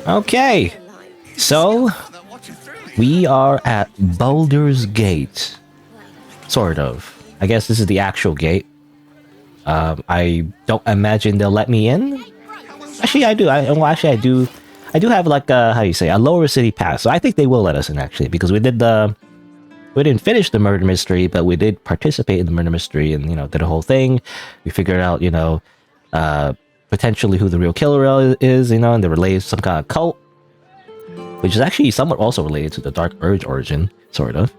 Okay, so we are at Baldur's Gate. Sort of. I guess this is the actual gate. I don't imagine they'll let me in. Actually, I do. I do have like a, how do you say, a lower city pass. So I think they will let us in actually, because we didn't finish the murder mystery, but we did participate in the murder mystery and, did a whole thing. We figured out, potentially who the real killer is, and they're related to some kind of cult, which is actually somewhat also related to the Dark Urge origin, sort of.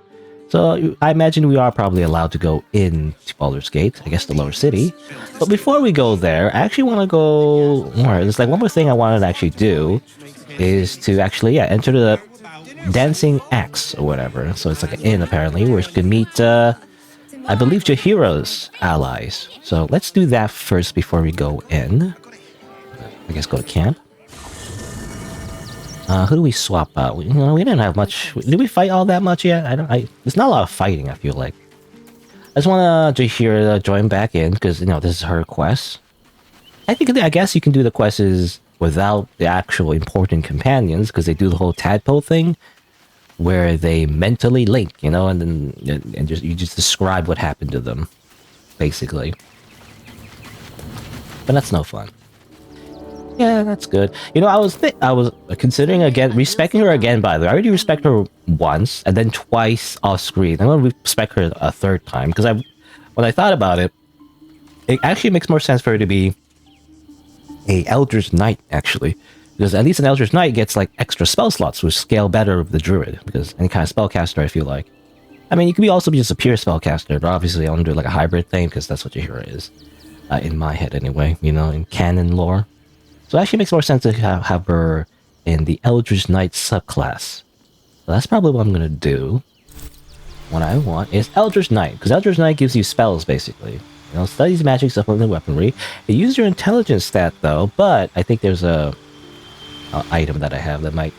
So I imagine we are probably allowed to go in to Baldur's Gate, I guess the lower city. But before we go there, I actually want to go more. There's like one more thing I wanted to actually do is to actually, enter the Dancing Axe or whatever. So it's like an inn apparently, where you can meet, I believe, Jahiro's allies. So let's do that first before we go in. I guess go to camp. Who do we swap out? We didn't have much. Did we fight all that much yet? There's not a lot of fighting, I feel like. I just want Jahira join back in, because, this is her quest. I guess you can do the quests without the actual important companions, because they do the whole tadpole thing, where they mentally link, and then you just describe what happened to them, basically. But that's no fun. Yeah, that's good. I was considering again respecting her again. By the way, I already respect her once and then twice off screen. I'm gonna respect her a third time because when I thought about it, it actually makes more sense for her to be a Eldritch Knight actually, because at least an Eldritch Knight gets like extra spell slots which scale better with the Druid, because any kind of spellcaster I feel like. I mean, you can also be just a pure spellcaster, but obviously I want to do like a hybrid thing because that's what Jahira is, in my head anyway. In canon lore. So it actually makes more sense to have her in the Eldritch Knight subclass. So that's probably what I'm going to do. What I want is Eldritch Knight, because Eldritch Knight gives you spells, basically. Studies magic, supplement weaponry. It uses your intelligence stat, though, but I think there's a item that I have that might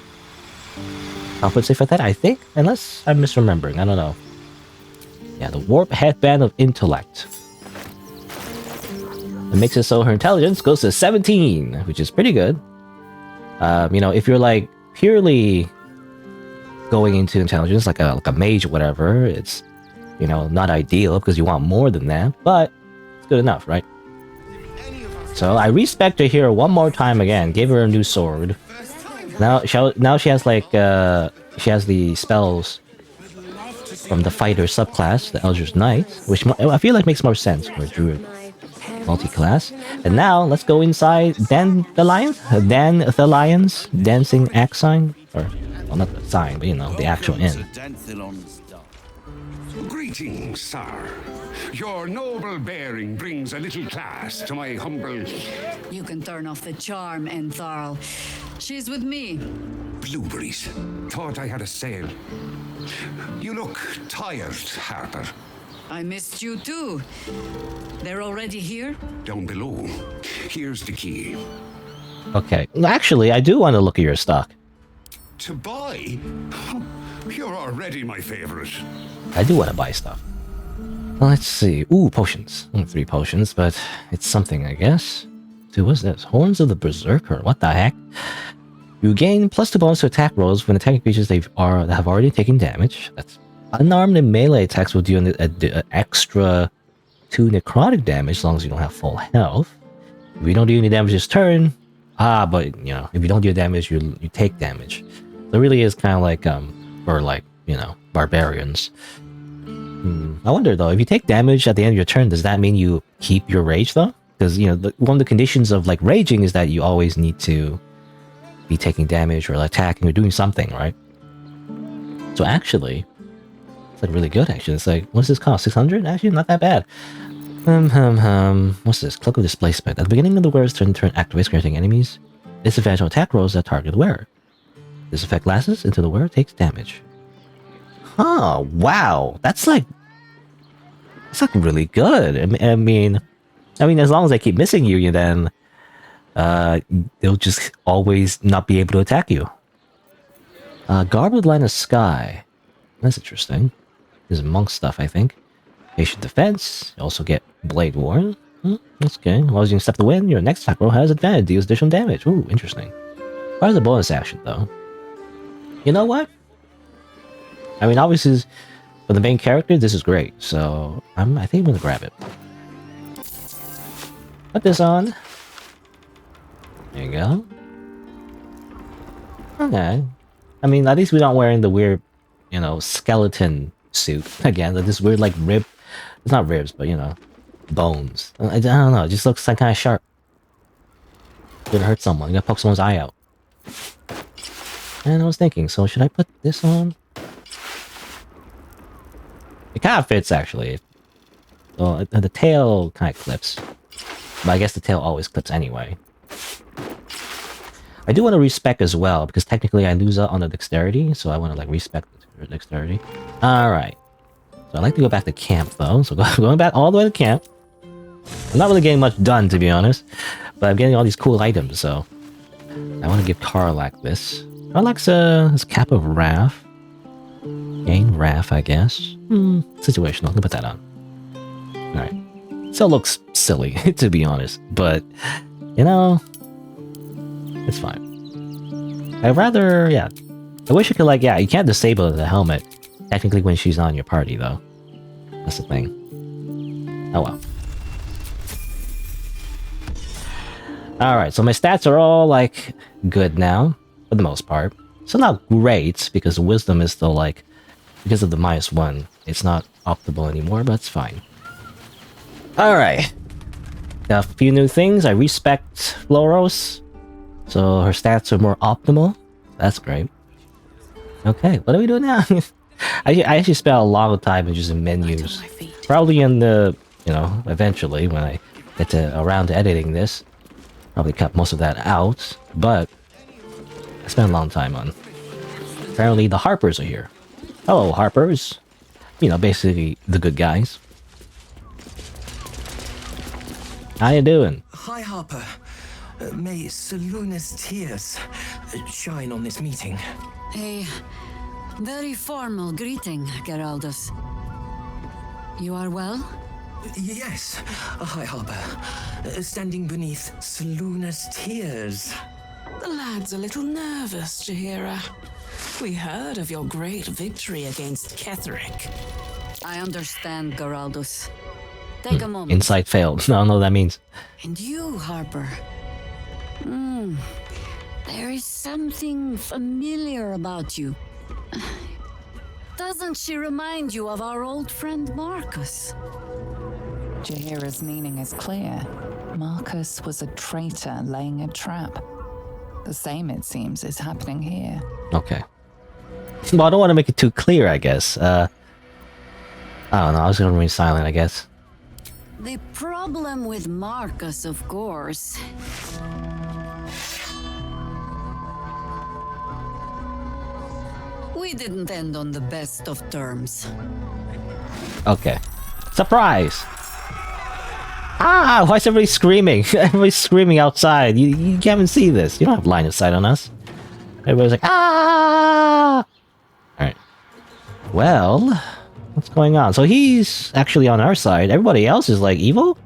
compensate for that, I think? Unless I'm misremembering, I don't know. Yeah, the Warp Headband of Intellect. It makes it so her intelligence goes to 17, which is pretty good. If you're like purely going into intelligence, like a mage or whatever, it's not ideal because you want more than that, but it's good enough, right? So I respect her here one more time again. Gave her a new sword. Now she has like she has the spells from the fighter subclass, the Eldritch Knight, which I feel like makes more sense for a druid multi-class. And now let's go inside Dan the Lion's Dancing Axe sign, or well, not the sign, but the actual inn. Greetings, sir. Your noble bearing brings a little class to my humble... You can turn off the charm, Entharl. She's with me. Blueberries. Thought I had a sale. You look tired, Harper. I missed you too. They're already here? Down below. Here's the key. Okay. Actually, I do want to look at your stock. To buy? You're already my favorite. I do want to buy stuff. Well, let's see. Ooh, potions. 3 potions, but it's something, I guess. Dude, what's this? Horns of the Berserker. What the heck? You gain +2 bonus to attack rolls when attacking creatures that have already taken damage. That's unarmed and melee attacks will do an extra 2 necrotic damage as long as you don't have full health. If you don't do any damage this turn, but if you don't do damage, you take damage. So it really is kind of like for like barbarians. I wonder though, if you take damage at the end of your turn, does that mean you keep your rage though? Because one of the conditions of like raging is that you always need to be taking damage or attacking or doing something, right? So actually, it's like really good. Actually, it's like, what's this cost? 600? Actually, not that bad. What's this? Cloak of Displacement. At the beginning of the wearer's turn activates granting enemies disadvantage on attack rolls that target the wearer. This effect lasts until the wearer takes damage. Huh, wow. That's like really good. I mean, as long as they keep missing you, then they'll just always not be able to attack you. Garbled Line of Sky. That's interesting. This is monk stuff, I think. Patient Defense. You also get Blade War. That's okay. As long as you can step the wind, your next attack roll has advantage, deals additional damage. Ooh, interesting. Where's the bonus action, though? You know what? I mean, obviously, for the main character, this is great. So, I think I'm gonna grab it. Put this on. There you go. Okay. I mean, at least we're not wearing the weird, you know, skeleton suit. Again, this weird, like, rib... It's not ribs, but, you know, bones. I don't know, it just looks like kind of sharp. Gonna hurt someone. You gotta poke someone's eye out. And I was thinking, so should I put this on? It kind of fits, actually. Well, the tail kind of clips. But I guess the tail always clips anyway. I do want to respec as well, because technically I lose out on the dexterity, so I want to, like, respec the dexterity. Alright. So I'd like to go back to camp, though. So going back all the way to camp. I'm not really getting much done, to be honest. But I'm getting all these cool items, so... I want to give Karlak this. Karlak's his Cap of Wrath. Gain Wrath, I guess. Situational. Let me put that on. Alright. Still looks silly, to be honest. But, you know... It's fine. I'd rather... Yeah. I wish I could, like... Yeah, you can't disable the helmet. Technically when she's not in your party, though. That's the thing. Oh well. Alright, so my stats are all, like, good now. For the most part. So not great, because wisdom is still, like... Because of the -1, it's not optimal anymore, but it's fine. Alright. Got a few new things. I respect Floros. So her stats are more optimal. That's great. Okay, what do we do now? I actually spent a lot of time in just in menus. Probably in the, you know, eventually when I get to around to editing this. Probably cut most of that out, but I spent a long time on. Apparently the Harpers are here. Hello, Harpers. You know, basically the good guys. How you doing? Hi, Harper. May Seluna's tears shine on this meeting. A very formal greeting, Geraldus. You are well? Yes. Hi, Harper. Standing beneath Seluna's tears. The lad's a little nervous, Jaheira. We heard of your great victory against Ketheric. I understand, Geraldus. Take a moment. Insight failed. I don't know what that means. And you, Harper. There is something familiar about you. Doesn't she remind you of our old friend Marcus? Jaheira's meaning is clear. Marcus was a traitor laying a trap. The same, it seems, is happening here. Okay. Well, I don't want to make it too clear, I guess. I don't know, I was gonna remain silent, I guess. The problem with Marcus, of course. We didn't end on the best of terms. Okay. Surprise! Ah! Why is everybody screaming? Everybody's screaming outside. You can't even see this. You don't have line of sight on us. Everybody's like, ah! Alright. Well, what's going on? So he's actually on our side. Everybody else is like evil?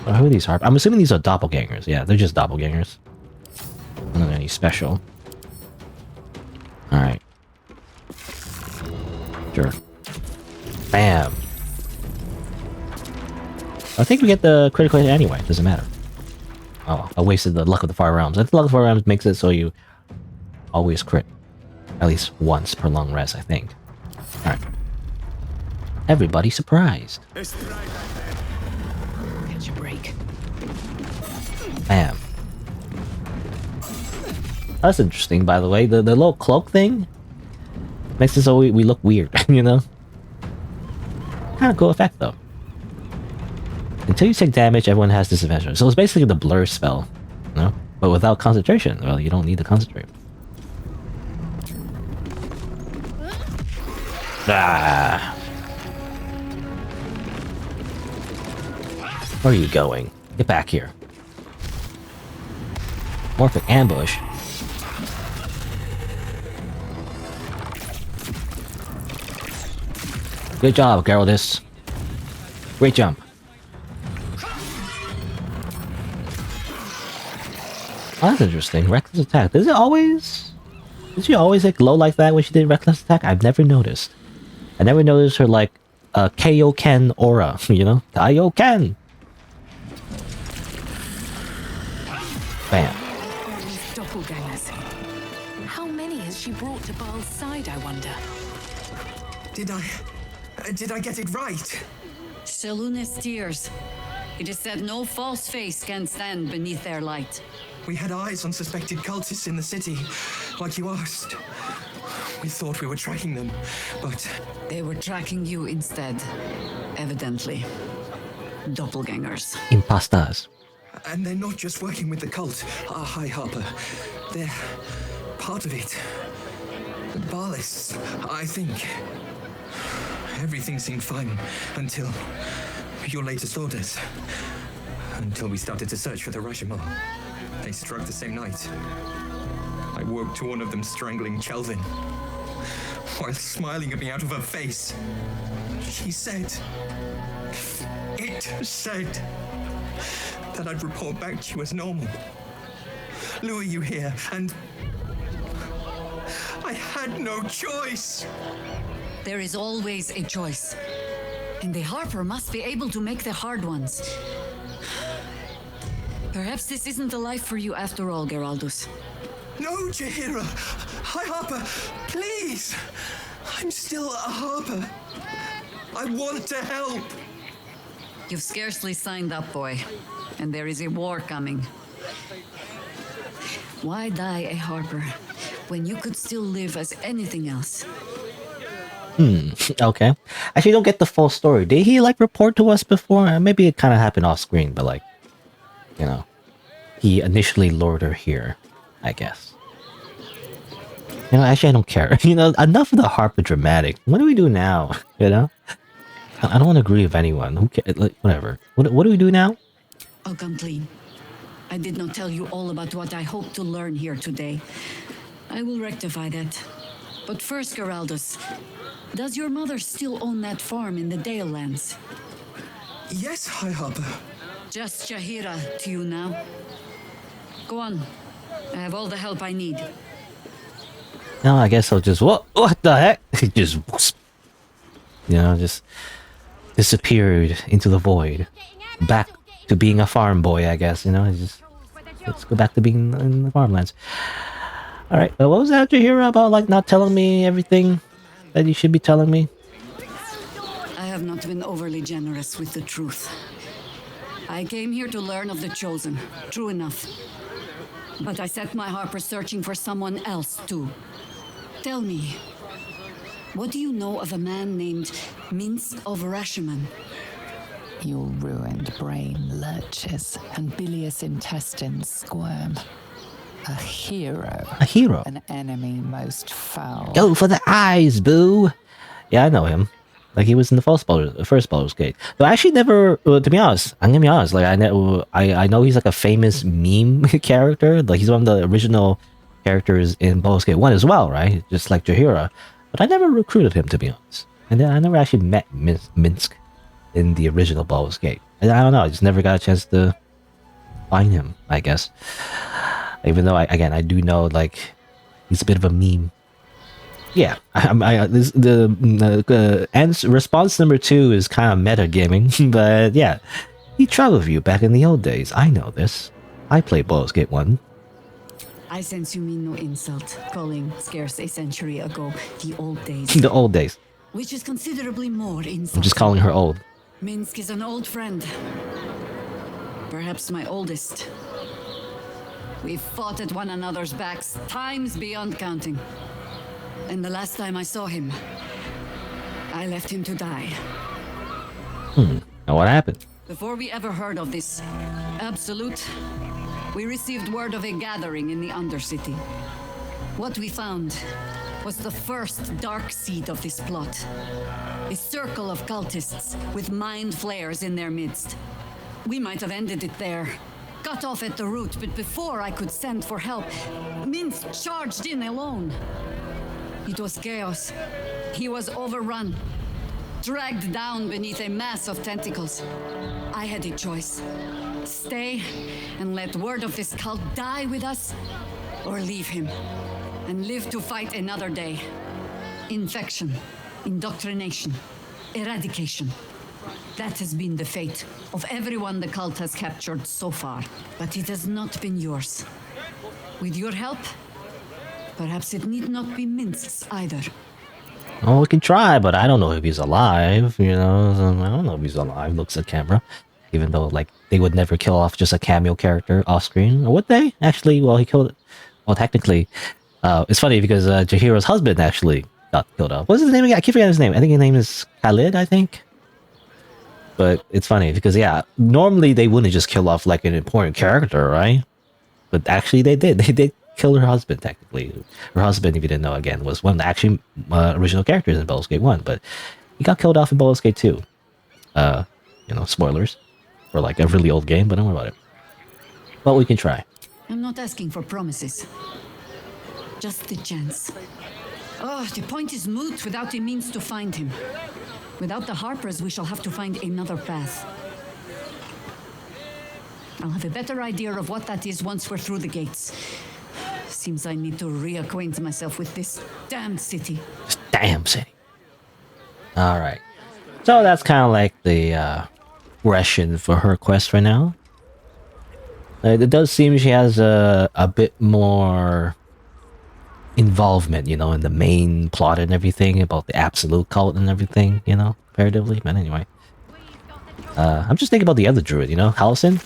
Oh, who are these I'm assuming these are doppelgangers. Yeah, they're just doppelgangers. Not any special. Alright. Sure. Bam. I think we get the critical hit anyway. Doesn't matter. Oh, I wasted the Luck of the Far Realms. I think the Luck of the Far Realms makes it so you always crit. At least once per long rest, I think. Alright. Everybody surprised. Catch a break. Bam. That's interesting, by the way. The little cloak thing makes it so we look weird, you know? Kind of cool effect, though. Until you take damage, everyone has disadvantage. So it's basically the blur spell, you know? But without concentration. Well, you don't need to concentrate. Ah! Where are you going? Get back here. Morphic ambush. Good job, Geraldus. Great jump. Oh, that's interesting. Reckless attack. Does it always? Did she always like glow like that when she did reckless attack? I've never noticed. I never noticed her like Kaioken aura. You know, Kaioken. Bam. These doppelgangers. How many has she brought to Baal's side, I wonder? Did I get it right? Seluna's tears. It is said no false face can stand beneath their light. We had eyes on suspected cultists in the city, like you asked. We thought we were tracking them, but They were tracking you instead, evidently. Doppelgangers. Impastas. and they're not just working with the cult, High Harper. They're part of it. The Baalists, I think. Everything seemed fine until your latest orders. Until we started to search for the Rashomon. They struck the same night. I woke to one of them strangling Chelvin, while smiling at me out of her face. She said... It said that I'd report back to you as normal. Lure you here, and... I had no choice. There is always a choice. And the Harper must be able to make the hard ones. Perhaps this isn't the life for you after all, Geraldus. No, Jaheira! High Harper, please! I'm still a Harper. I want to help. You've scarcely signed up, boy. And there is a war coming. Why die a Harper when you could still live as anything else? Okay. Actually, don't get the full story. Did he like report to us before? Maybe it kind of happened off screen, but like, you know, he initially lured her here, I guess. You know, actually, I don't care. You know, enough of the Harper dramatic. What do we do now? You know, I don't want to agree with anyone. Who cares? Like, whatever. What do we do now? I'll come clean. I did not tell you all about what I hope to learn here today. I will rectify that. But first, Geraldus, does your mother still own that farm in the Dale lands? Yes, High Harper. Just Jaheira to you now. Go on. I have all the help I need. No, I guess I'll just what the heck? He just, you know, just disappeared into the void, back to being a farm boy. I guess, you know, let's go back to being in the farmlands. All right, what was that you hear about, like not telling me everything that you should be telling me? I have not been overly generous with the truth. I came here to learn of the Chosen, true enough. But I set my Harper searching for someone else too. Tell me, what do you know of a man named Minsk of Rashomon? Your ruined brain lurches and bilious intestines squirm. A hero. A hero. An enemy most foul. Go for the eyes, boo. Yeah, I know him. Like he was in the first Baldur's Gate. But I actually never. To be honest, I'm gonna be honest. Like I know he's like a famous meme character. Like he's one of the original characters in Baldur's Gate 1 as well, right? Just like Jaheira. But I never recruited him, to be honest. And then I never actually met Minsk in the original Baldur's Gate. And I don't know. I just never got a chance to find him, I guess. Even though I do know like he's a bit of a meme. Yeah, response number 2 is kind of metagaming, but yeah, he traveled with you back in the old days. I know this. I played Baldur's Gate 1. I sense you mean no insult, calling scarce a century ago the old days. The old days. Which is considerably more insulting. I'm just calling her old. Minsk is an old friend. Perhaps my oldest. We've fought at one another's backs times beyond counting. And the last time I saw him, I left him to die. Now what happened? Before we ever heard of this absolute, we received word of a gathering in the Undercity. What we found was the first dark seed of this plot. A circle of cultists with mind flayers in their midst. We might have ended it there. Cut off at the root, but before I could send for help, Minsk charged in alone. It was chaos. He was overrun. dragged down beneath a mass of tentacles. I had a choice. Stay and let word of this cult die with us, or leave him and live to fight another day. Infection, indoctrination, eradication. That has been the fate of everyone the cult has captured so far, but it has not been yours. With your help, perhaps it need not be Minsk's either. Oh, we can try, but I don't know if he's alive, you know? So I don't know if he's alive, looks at camera. Even though, like, they would never kill off just a cameo character off-screen. Or would they? Actually, well, he killed... Well, technically, it's funny because Jaheira's husband actually got killed off. What's his name again? I keep forgetting his name. I think his name is Khalid, I think? But it's funny because, yeah, normally they wouldn't just kill off, like, an important character, right? But actually they did. They did kill her husband, technically. Her husband, if you didn't know, again, was one of the actually original characters in Baldur's Gate 1, but he got killed off in Baldur's Gate 2. You know, spoilers for, like, a really old game, but don't worry about it. But we can try. I'm not asking for promises. Just the chance. Oh, the point is moot without a means to find him. Without the Harpers, we shall have to find another path. I'll have a better idea of what that is once we're through the gates. Seems I need to reacquaint myself with this damned city. This damn city. Alright. So that's kind of like the ration for her quest right now. It does seem she has a bit more involvement, you know, in the main plot and everything, about the absolute cult and everything, you know, comparatively. But anyway. I'm just thinking about the other druid, you know, Halison.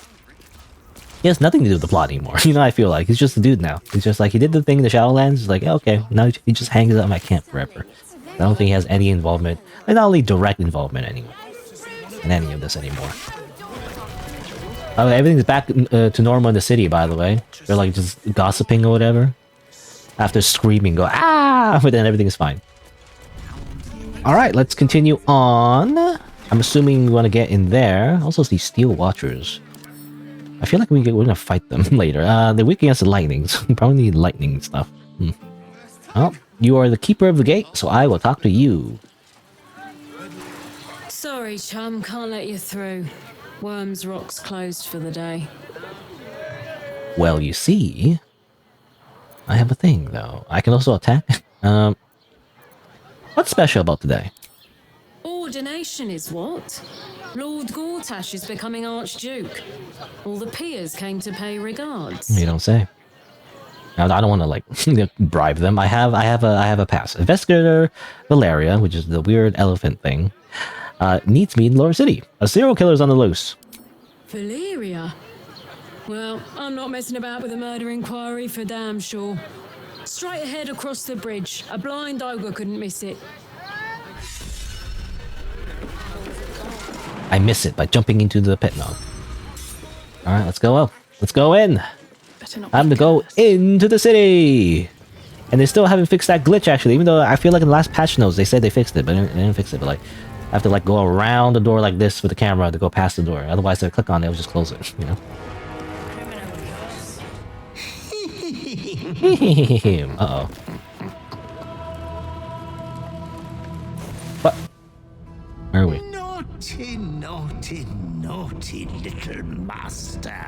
He has nothing to do with the plot anymore. You know, I feel like he's just a dude now. He's just like, he did the thing in the Shadowlands. He's like, okay, now he just hangs out in my camp forever. I don't think he has any involvement, and not only direct involvement anyway, in any of this anymore. Everything's back to normal in the city, by the way. They're like just gossiping or whatever. After screaming, go, ah! But then everything is fine. Alright, let's continue on. I'm assuming we want to get in there. Also, these Steel Watchers. I feel like we're gonna fight them later. They're weak against the lightning, so we probably need lightning stuff. Well, you are the keeper of the gate, so I will talk to you. Sorry, chum, can't let you through. Worms Rock's closed for the day. Well, you see, I have a thing, though. I can also attack. What's special about today? Ordination is what? Lord Gortash is becoming Archduke. All the peers came to pay regards. You don't say. Now, I don't want to like bribe them. I have a pass. Investigator Larian, which is the weird elephant thing, needs me in Lower City. A serial killer's on the loose. Valeria? Well, I'm not messing about with a murder inquiry for damn sure. Straight ahead across the bridge. A blind ogre couldn't miss it. I miss it by jumping into the pit now. Alright, let's go up. Let's go in. I'm gonna go into the city. And they still haven't fixed that glitch, actually. Even though I feel like in the last patch notes they said they fixed it, but they didn't fix it. But like, I have to like go around the door like this with the camera to go past the door. Otherwise, if I click on it, it'll just close it, you know? Uh-oh. What? Where are we? Naughty, naughty, naughty little master.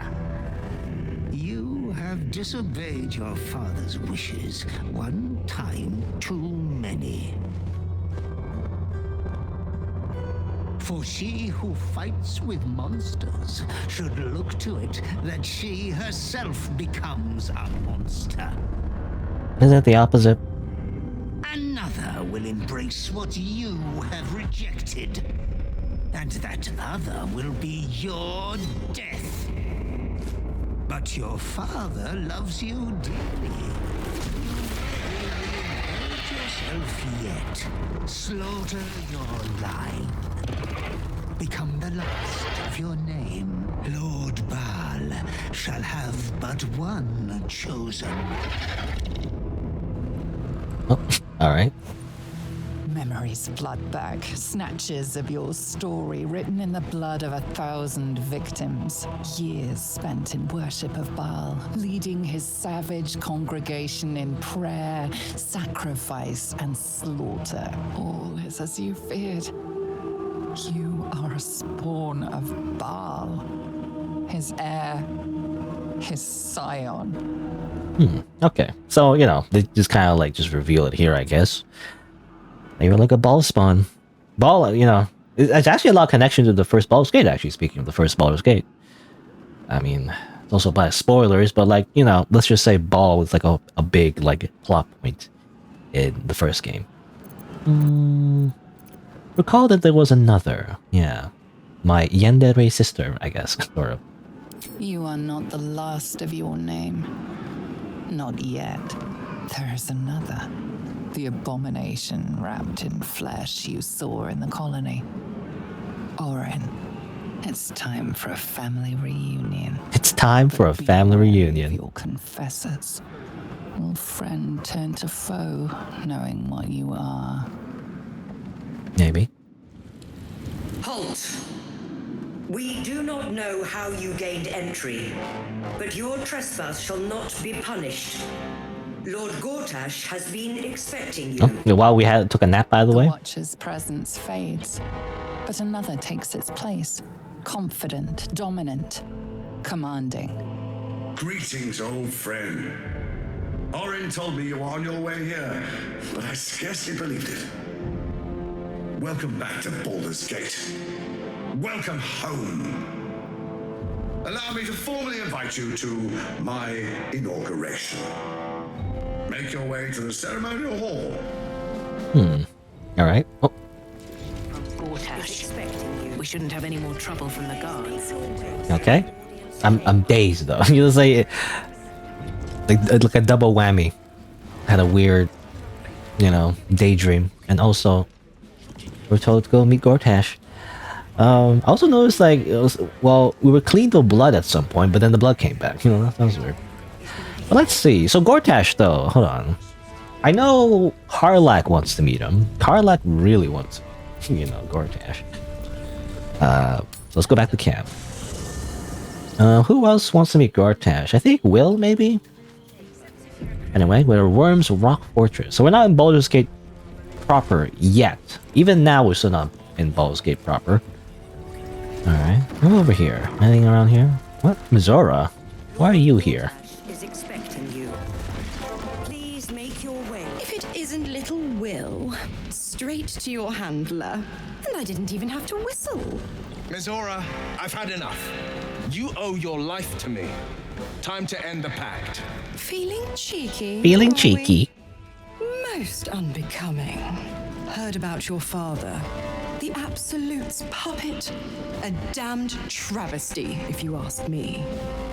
You have disobeyed your father's wishes one time too many. For she who fights with monsters should look to it that she herself becomes a monster. Isn't that the opposite? Another will embrace what you have rejected. And that other will be your death. But your father loves you dearly. Hurt yourself yet. Slaughter your line. Become the last of your name. Lord Baal shall have but one chosen. Oh, alright. Memories flood back, snatches of your story written in the blood of 1,000 victims. Years spent in worship of Baal, leading his savage congregation in prayer, sacrifice, and slaughter. All is as you feared. You are a spawn of Baal, his heir, his scion. Okay, so you know they just kind of like just reveal it here, I guess. You're like a Baal spawn. Baal, you know, it's actually a lot of connection to the first Baldur's Gate. Actually, speaking of the first Baldur's Gate, I mean, it's also by spoilers, but like you know, let's just say Baal was like a big like plot point in the first game. Recall that there was another, yeah, my Yandere sister, I guess, sort of. You are not the last of your name. Not yet. There is another. The abomination wrapped in flesh you saw in the colony. Orin, it's time for a family reunion. It's time for a family reunion. Your confessors. Will friend turn to foe, knowing what you are? Maybe. Halt! We do not know how you gained entry, but your trespass shall not be punished. Lord Gortash has been expecting you. Oh, while we took a nap, by the way. The Watcher's presence fades, but another takes its place. Confident, dominant, commanding. Greetings, old friend. Orin told me you were on your way here, but I scarcely believed it. Welcome back to Baldur's Gate. Welcome home. Allow me to formally invite you to my inauguration. Make your way to the ceremonial hall. All right. Oh. Gortash. We shouldn't have any more trouble from the guards. Okay. I'm dazed though. You know, say like a double whammy. Had a weird, you know, daydream, and also we're told to go meet Gortash. I also noticed like it was, well, we were cleaned of blood at some point, but then the blood came back. You know, that was weird. But let's see. So Gortash though, hold on. I know Karlach wants to meet him. Karlach really wants, you know, Gortash. So let's go back to camp. Who else wants to meet Gortash? I think Will, maybe? Anyway, we're at Worm's Rock Fortress. So we're not in Baldur's Gate proper yet. Even now, we're still not in Baldur's Gate proper. Alright, I'm over here. Anything around here? What? Mizora? Why are you here? Is expecting you. Please make your way. If it isn't little Will, straight to your handler. And I didn't even have to whistle. Mizora, I've had enough. You owe your life to me. Time to end the pact. Feeling cheeky? Feeling are we? cheeky. Most unbecoming. Heard about your father. The Absolute's puppet. A damned travesty, if you ask me.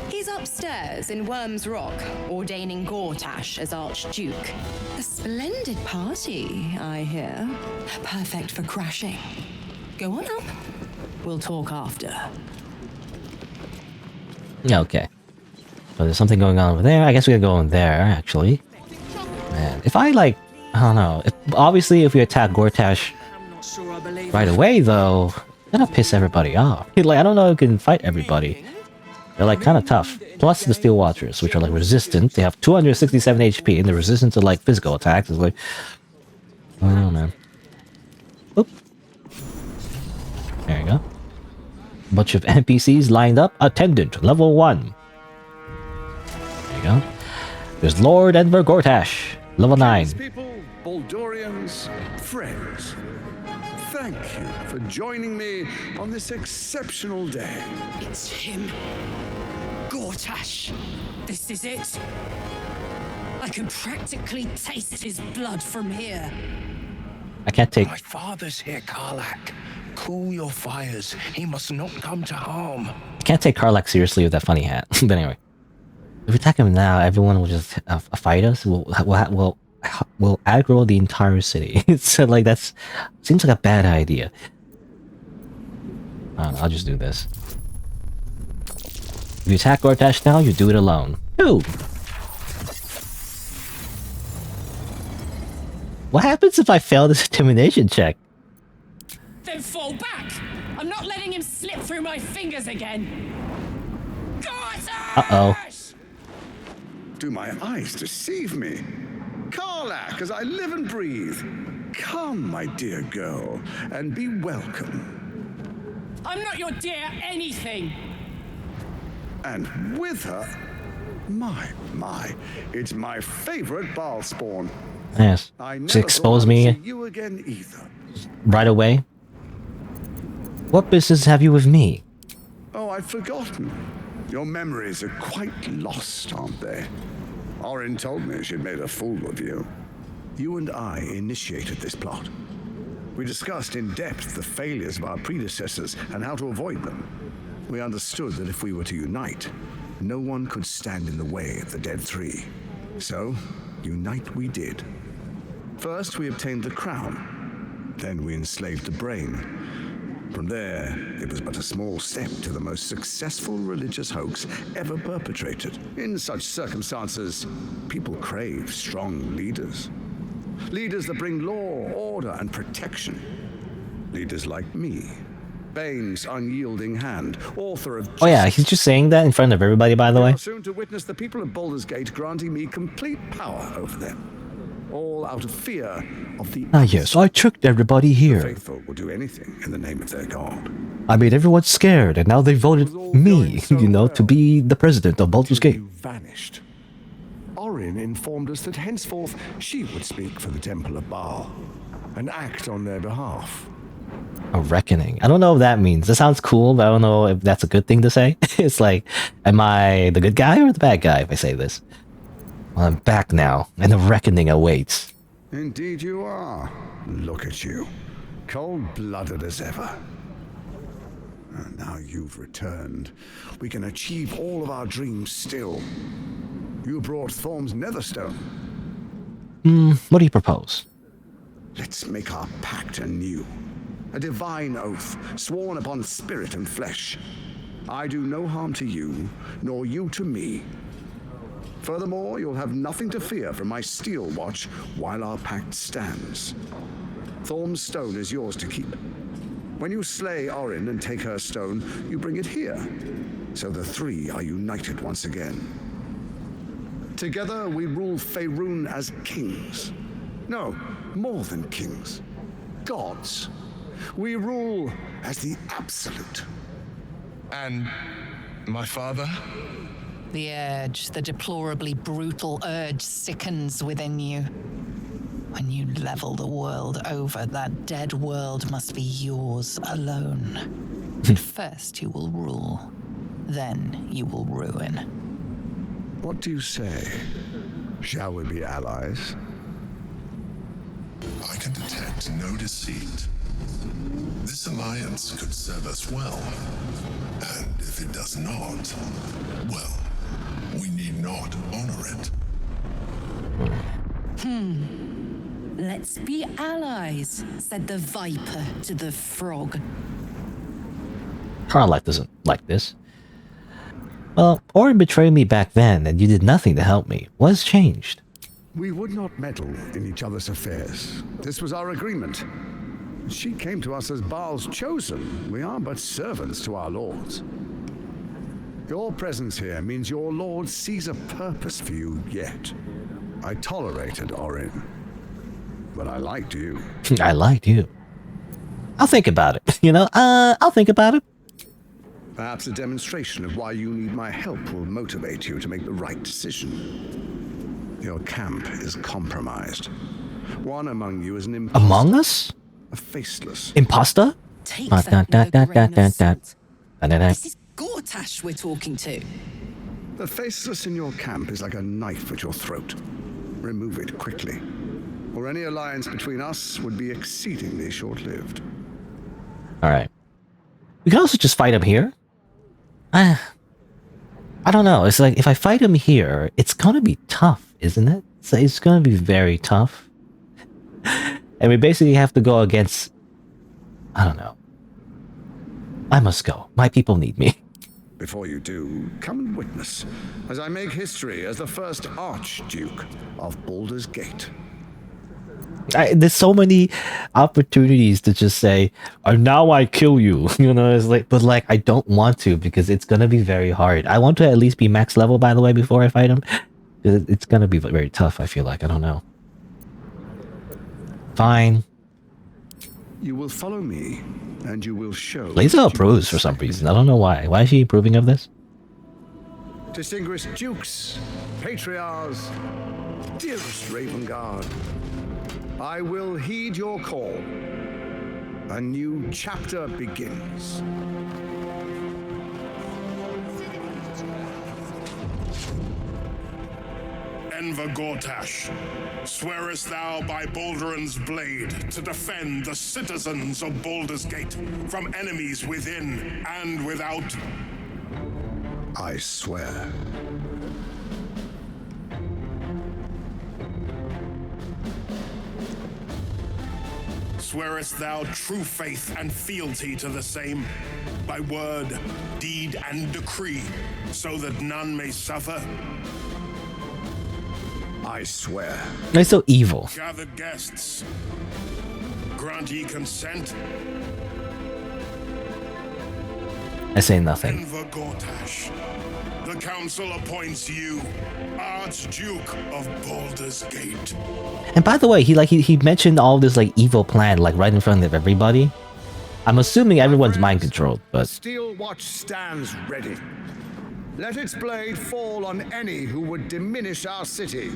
He's upstairs in Worm's Rock, ordaining Gortash as Archduke. A splendid party, I hear. Perfect for crashing. Go on up. We'll talk after. Yeah, okay. So there's something going on over there. I guess we can go in there, actually. Man, if I like, I don't know. Obviously, if we attack Gortash right away, though, that'll piss everybody off. Like, I don't know if we can fight everybody. They're like kind of tough. Plus the Steel Watchers, which are like resistant. They have 267 HP, and they're resistant to like physical attacks. It's like, I don't know, man. Oop. There you go. Bunch of NPCs lined up. Attendant, level 1. There you go. There's Lord Enver Gortash, level 9. People, Baldurians, friends. Thank you for joining me on this exceptional day. It's him. Gortash. This is it. I can practically taste his blood from here. I can't take... My father's here, Karlach. Cool your fires. He must not come to harm. I can't take Karlach seriously with that funny hat. But anyway. If we attack him now, everyone will just fight us. We'll aggro the entire city. So like that's seems like a bad idea. I don't know, I'll just do this. If you attack Gortash now, you do it alone. Ooh. What happens if I fail this intimidation check? Then fall back! I'm not letting him slip through my fingers again! Uh-oh. Do my eyes deceive me? Karlach, as I live and breathe. Come, my dear girl, and be welcome. I'm not your dear anything. And with her, my, it's my favorite Baal spawn. Yes. I never She exposed thought I'd me see you again either. right away. What business have you with me? Oh, I'd forgotten. Your memories are quite lost, aren't they? Orin told me she'd made a fool of you. You and I initiated this plot. We discussed in depth the failures of our predecessors and how to avoid them. We understood that if we were to unite, no one could stand in the way of the Dead Three. So, unite we did. First, we obtained the crown. Then we enslaved the brain. From there, it was but a small step to the most successful religious hoax ever perpetrated. In such circumstances, people crave strong leaders. Leaders that bring law, order, and protection. Leaders like me. Bane's unyielding hand, author of... Oh yeah, he's just saying that in front of everybody, by the way. Soon to witness the people of Baldur's Gate granting me complete power over them. All out of fear of the... Ah yes, I tricked everybody The here. faithful will do anything in the name of their god. I made everyone scared, and now they voted me, you know, to be the president of Baldur's Gate. You vanished. Orin informed us that henceforth she would speak for the Temple of Baal and act on their behalf. A reckoning. I don't know what that means. That sounds cool, but I don't know if that's a good thing to say. It's like, am I the good guy or the bad guy if I say this? Well, I'm back now, and a reckoning awaits. Indeed you are. Look at you. Cold-blooded as ever. And now you've returned. We can achieve all of our dreams still. You brought Thorm's Netherstone. What do you propose? Let's make our pact anew. A divine oath, sworn upon spirit and flesh. I do no harm to you, nor you to me. Furthermore, you'll have nothing to fear from my steel watch while our pact stands. Thorm's stone is yours to keep. When you slay Orin and take her stone, you bring it here, so the three are united once again. Together, we rule Faerun as kings. No, more than kings. Gods. We rule as the Absolute. And my father? The urge, the deplorably brutal urge sickens within you. When you level the world over, that dead world must be yours alone. But first you will rule, then you will ruin. What do you say? Shall we be allies? I can detect no deceit. This alliance could serve us well. And if it does not, well, we need not honor it. Let's be allies, said the viper to the frog. Carlife doesn't like this. Well, Orin betrayed me back then, and you did nothing to help me. What has changed? We would not meddle in each other's affairs. This was our agreement. She came to us as Baal's chosen. We are but servants to our lords. Your presence here means your lord sees a purpose for you yet. I tolerated Orin, but I liked you. I liked you. I'll think about it. You know, I'll think about it. Perhaps a demonstration of why you need my help will motivate you to make the right decision. Your camp is compromised. One among you is an imposter. Among Us? A faceless. Imposter? Take that with a grain of salt. This is Gortash we're talking to. The faceless in your camp is like a knife at your throat. Remove it quickly, or any alliance between us would be exceedingly short-lived. Alright. We can also just fight him here. I don't know. It's like, if I fight him here, it's gonna be tough, isn't it? So it's gonna be very tough. And we basically have to go against... I don't know. I must go. My people need me. Before you do, come and witness, as I make history as the first Archduke of Baldur's Gate. There's so many opportunities to just say, and now I kill you. You know, it's like, but like, I don't want to, because it's gonna be very hard. I want to at least be max level, by the way, before I fight him. It's gonna be very tough, I feel like. I don't know. Fine. You will follow me, and you will show... Lisa approves for some reason. I don't know why. Why is she approving of this? Distinguished dukes, patriarchs, dearest Raven Guard, I will heed your call. A new chapter begins. Enver Gortash, swearest thou by Balduran's blade to defend the citizens of Baldur's Gate from enemies within and without? I swear. Swearest thou true faith and fealty to the same, by word, deed, and decree, so that none may suffer? I swear. They're so evil. Gathered guests, grant ye consent? I say nothing. Enver Gortash, the council appoints you Archduke of Baldur's Gate. And by the way, he mentioned all this like evil plan like right in front of everybody. I'm assuming everyone's mind controlled, but Steel Watch stands ready. Let its blade fall on any who would diminish our city.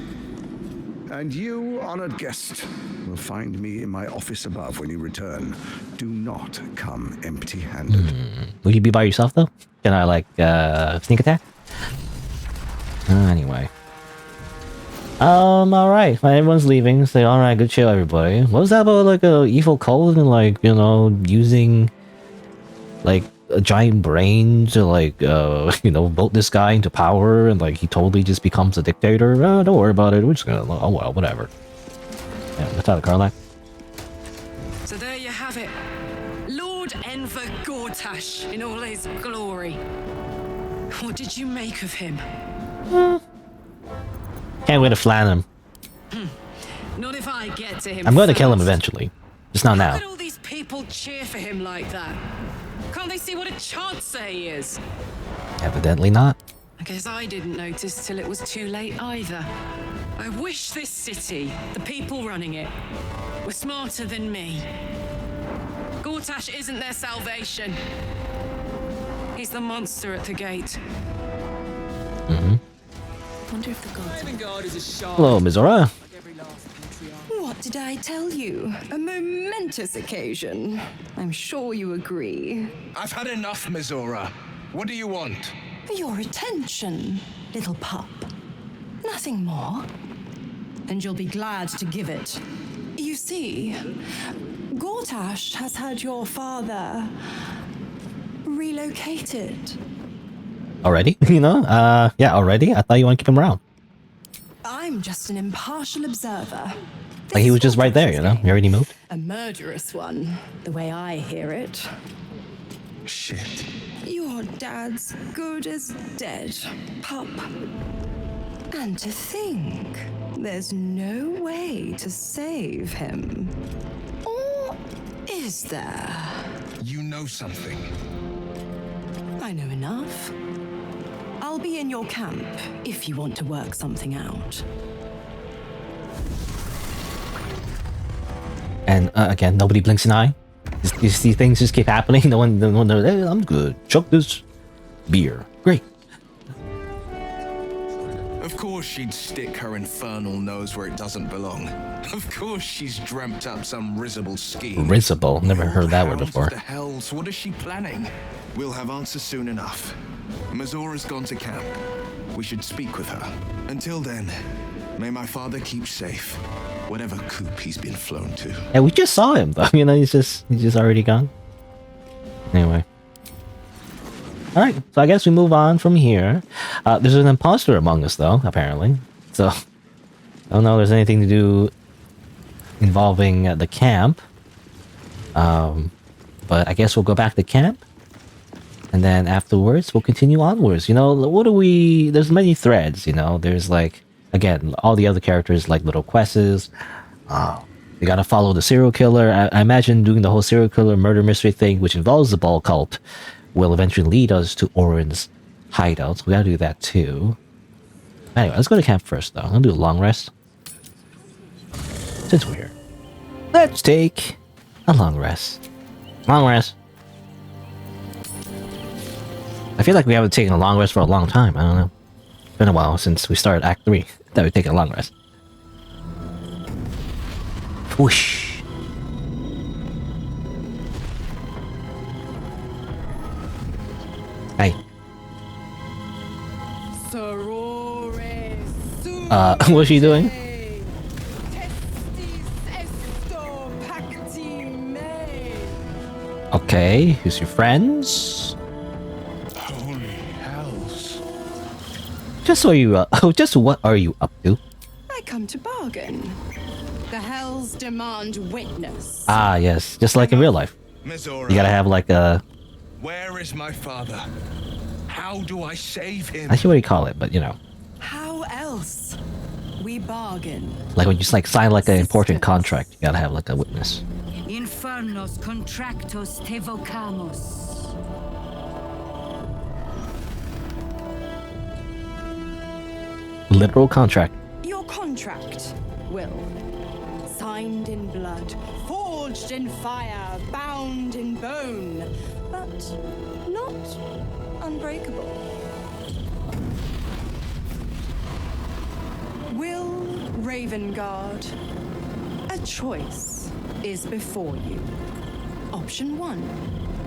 And you, honored guest, will find me in my office above when you return. Do not come empty-handed. Will you be by yourself though? Can I like sneak attack? Anyway. Alright. Everyone's leaving. Say, alright, good chill everybody. What was that about like a evil cult and like, you know, using like a giant brain to like you know, vote this guy into power and like he totally just becomes a dictator? Don't worry about it. We're just gonna, oh well, whatever. Yeah, let's have a Karlak. So there you have it. Lord Enver Gortash in all his glory. What did you make of him? Can't wait to flan him. Not if I get to him. I'm going to kill him first. eventually. Just not now. How could all these people cheer for him like that? Can't they see what a chancer he is? Evidently not. I guess I didn't notice till it was too late either. I wish this city, the people running it, were smarter than me. Gortash isn't their salvation. He's the monster at the gate. Wonder if the gods... Hello, Mizora. What did I tell you? A momentous occasion. I'm sure you agree. I've had enough, Mizora. What do you want? Your attention, little pup. Nothing more. And you'll be glad to give it. You see, Gortash has had your father relocated. Already? You know? Yeah, already? I thought you want to keep him around. I'm just an impartial observer. Like he was just right there, you know? He already moved. A murderous one, the way I hear it. Shit. Your dad's good as dead, pup. And to think, there's no way to save him. Or is there? You know something. I know enough. I'll be in your camp if you want to work something out. And again, nobody blinks an eye. You see things just keep happening. No one knows, hey, I'm good. Chug this beer. Great. Of course she'd stick her infernal nose where it doesn't belong. Of course she's dreamt up some risible scheme. Risible? Never heard that word before. What the hell's, what is she planning? We'll have answers soon enough. Mazora's gone to camp. We should speak with her. Until then, may my father keep safe. Whatever coop he's been flown to. Yeah, we just saw him though. You know, he's just already gone. Anyway. Alright, so I guess we move on from here. There's an imposter among us though, apparently. So, I don't know if there's anything to do involving the camp. But I guess we'll go back to camp. And then afterwards, we'll continue onwards. You know, what do we... There's many threads, you know. There's like, again, all the other characters like little quests. We gotta follow the serial killer. I imagine doing the whole serial killer murder mystery thing, which involves the ball cult, will eventually lead us to Orin's hideout. So we gotta do that too. Anyway, let's go to camp first though. I'm gonna do a long rest. Since we're here. Let's take A long rest. Long rest. I feel like we haven't taken a long rest for a long time. I don't know. It's been a while since we started Act 3 that we've taken a long rest. Whoosh. Hey. What's she doing? Okay, who's your friends? Holy hells. Just what are you up to? I come to bargain. The hells demand witness. Ah, yes, just like in real life. Mizora, You gotta have like a... where is my father? How do I save him? I see what you call it, but you know. How else? We bargain. Like when you like sign like an important contract, you gotta have like a witness. Infernos contractos te vocamos. Literal contract. Your contract, Will. Signed in blood, forged in fire, bound in bone, but not unbreakable. Will Ravengard, a choice is before you. Option 1.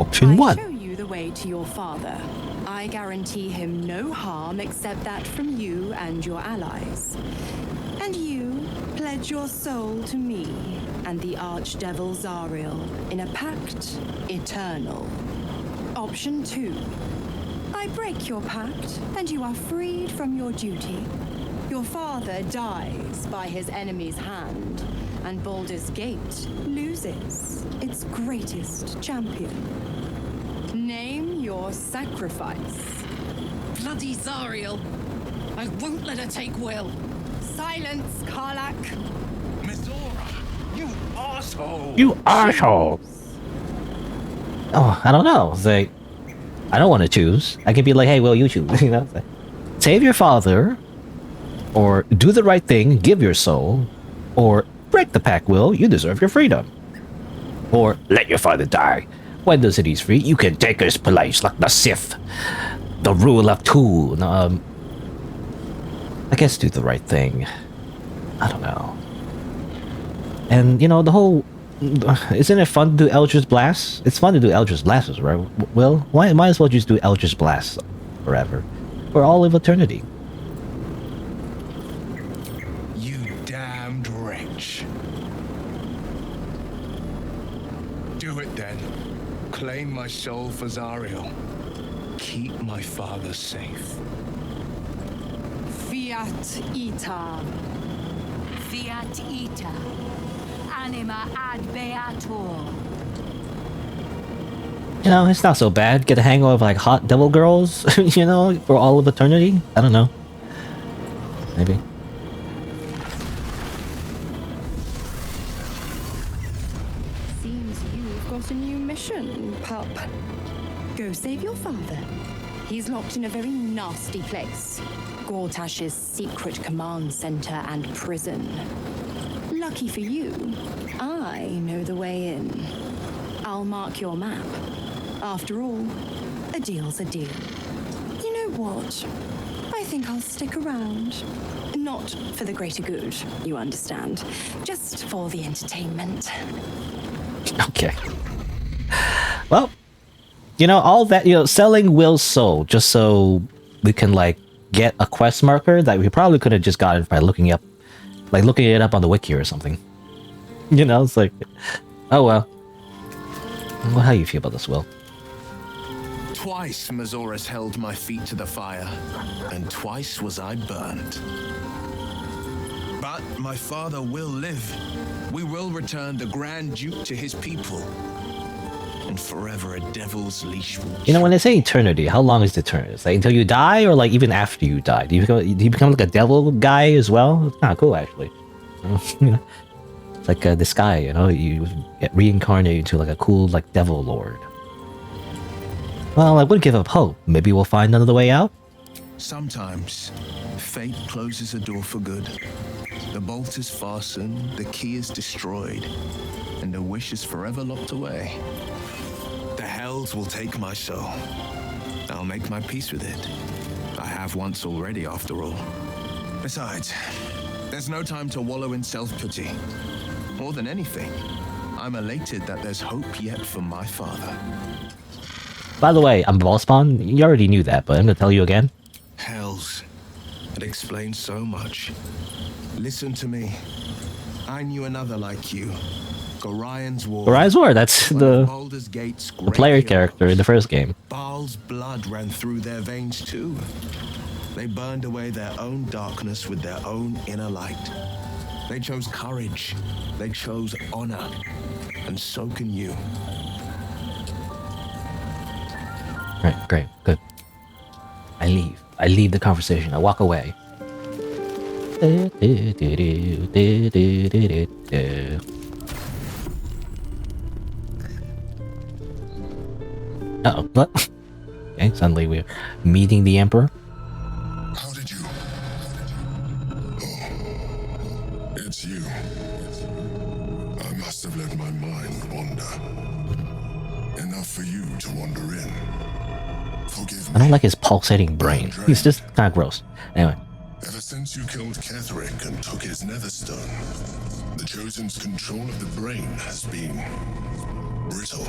Option 1. I show you the way to your father. I guarantee him no harm except that from you and your allies. And you pledge your soul to me and the archdevil Zariel in a pact eternal. Option 2. I break your pact and you are freed from your duty. Your father dies by his enemy's hand, and Baldur's Gate loses its greatest champion. Name your sacrifice. Bloody Zariel. I won't let her take Will. Silence, Karlak. Mizora, you asshole! You asshole! Oh, I don't know. It's like, I don't want to choose. I could be like, hey, Will, you choose. You know, it's like, save your father, or do the right thing, give your soul, or break the pact, Will. You deserve your freedom. Or let your father die. When the city's free, you can take his place like the Sith. The rule of two. I guess do the right thing. I don't know. And, you know, the whole... Isn't it fun to do Eldritch Blasts? It's fun to do Eldritch Blasts, right? Well, why might as well just do Eldritch Blasts forever. For all of eternity. You damned wretch. Do it then. Claim my soul for Zariel. Keep my father safe. Fiat ita. Fiat ita. Anima ad beatur. You know, it's not so bad. Get a hang of like hot devil girls, you know, for all of eternity. I don't know. Maybe. Seems you've got a new mission, pup. Go save your father. He's locked in a very nasty place. Gortash's secret command center and prison. Lucky for you, I know the way in. I'll mark your map. After all, a deal's a deal. You know what? I think I'll stick around. Not for the greater good, you understand. Just for the entertainment. Okay. Well, you know, all that, you know, selling Will's soul just so we can, like, get a quest marker that we probably could have just gotten by looking it up on the wiki or something. You know, it's like, oh well. Well, how you feel about this, Will? Twice Mazora's held my feet to the fire, and twice was I burned. But my father will live. We will return the Grand Duke to his people. And forever a devil's leash will... You know, when they say eternity, how long is the eternity? Like until you die, or like even after you die? Do you become like a devil guy as well? It's kind of cool, actually. You know, it's like this guy, you know, you get reincarnated into like a cool like devil lord. Well, I would give up hope. Maybe we'll find another way out. Sometimes, fate closes a door for good. The bolt is fastened, the key is destroyed, and the wish is forever locked away. The hells will take my soul. I'll make my peace with it. I have once already, after all. Besides, there's no time to wallow in self-pity. More than anything, I'm elated that there's hope yet for my father. By the way, I'm ball spawn. You already knew that, but I'm gonna tell you again. Hells. It explains so much. Listen to me. I knew another like you. Orion's War. Orion's War, that's the player character in the first game. Baal's blood ran through their veins too. They burned away their own darkness with their own inner light. They chose courage. They chose honor. And so can you. Right, great, good. I leave. I leave the conversation. I walk away. Uh-oh, what? Okay, suddenly we're meeting the Emperor. How did you? Oh, it's you. I must have let my mind wander. Enough for you to wander in. Forgive me. I don't like his pulsating brain. He's just kind of gross. Anyway. Ever since you killed Ketheric and took his netherstone, the Chosen's control of the brain has been brittle.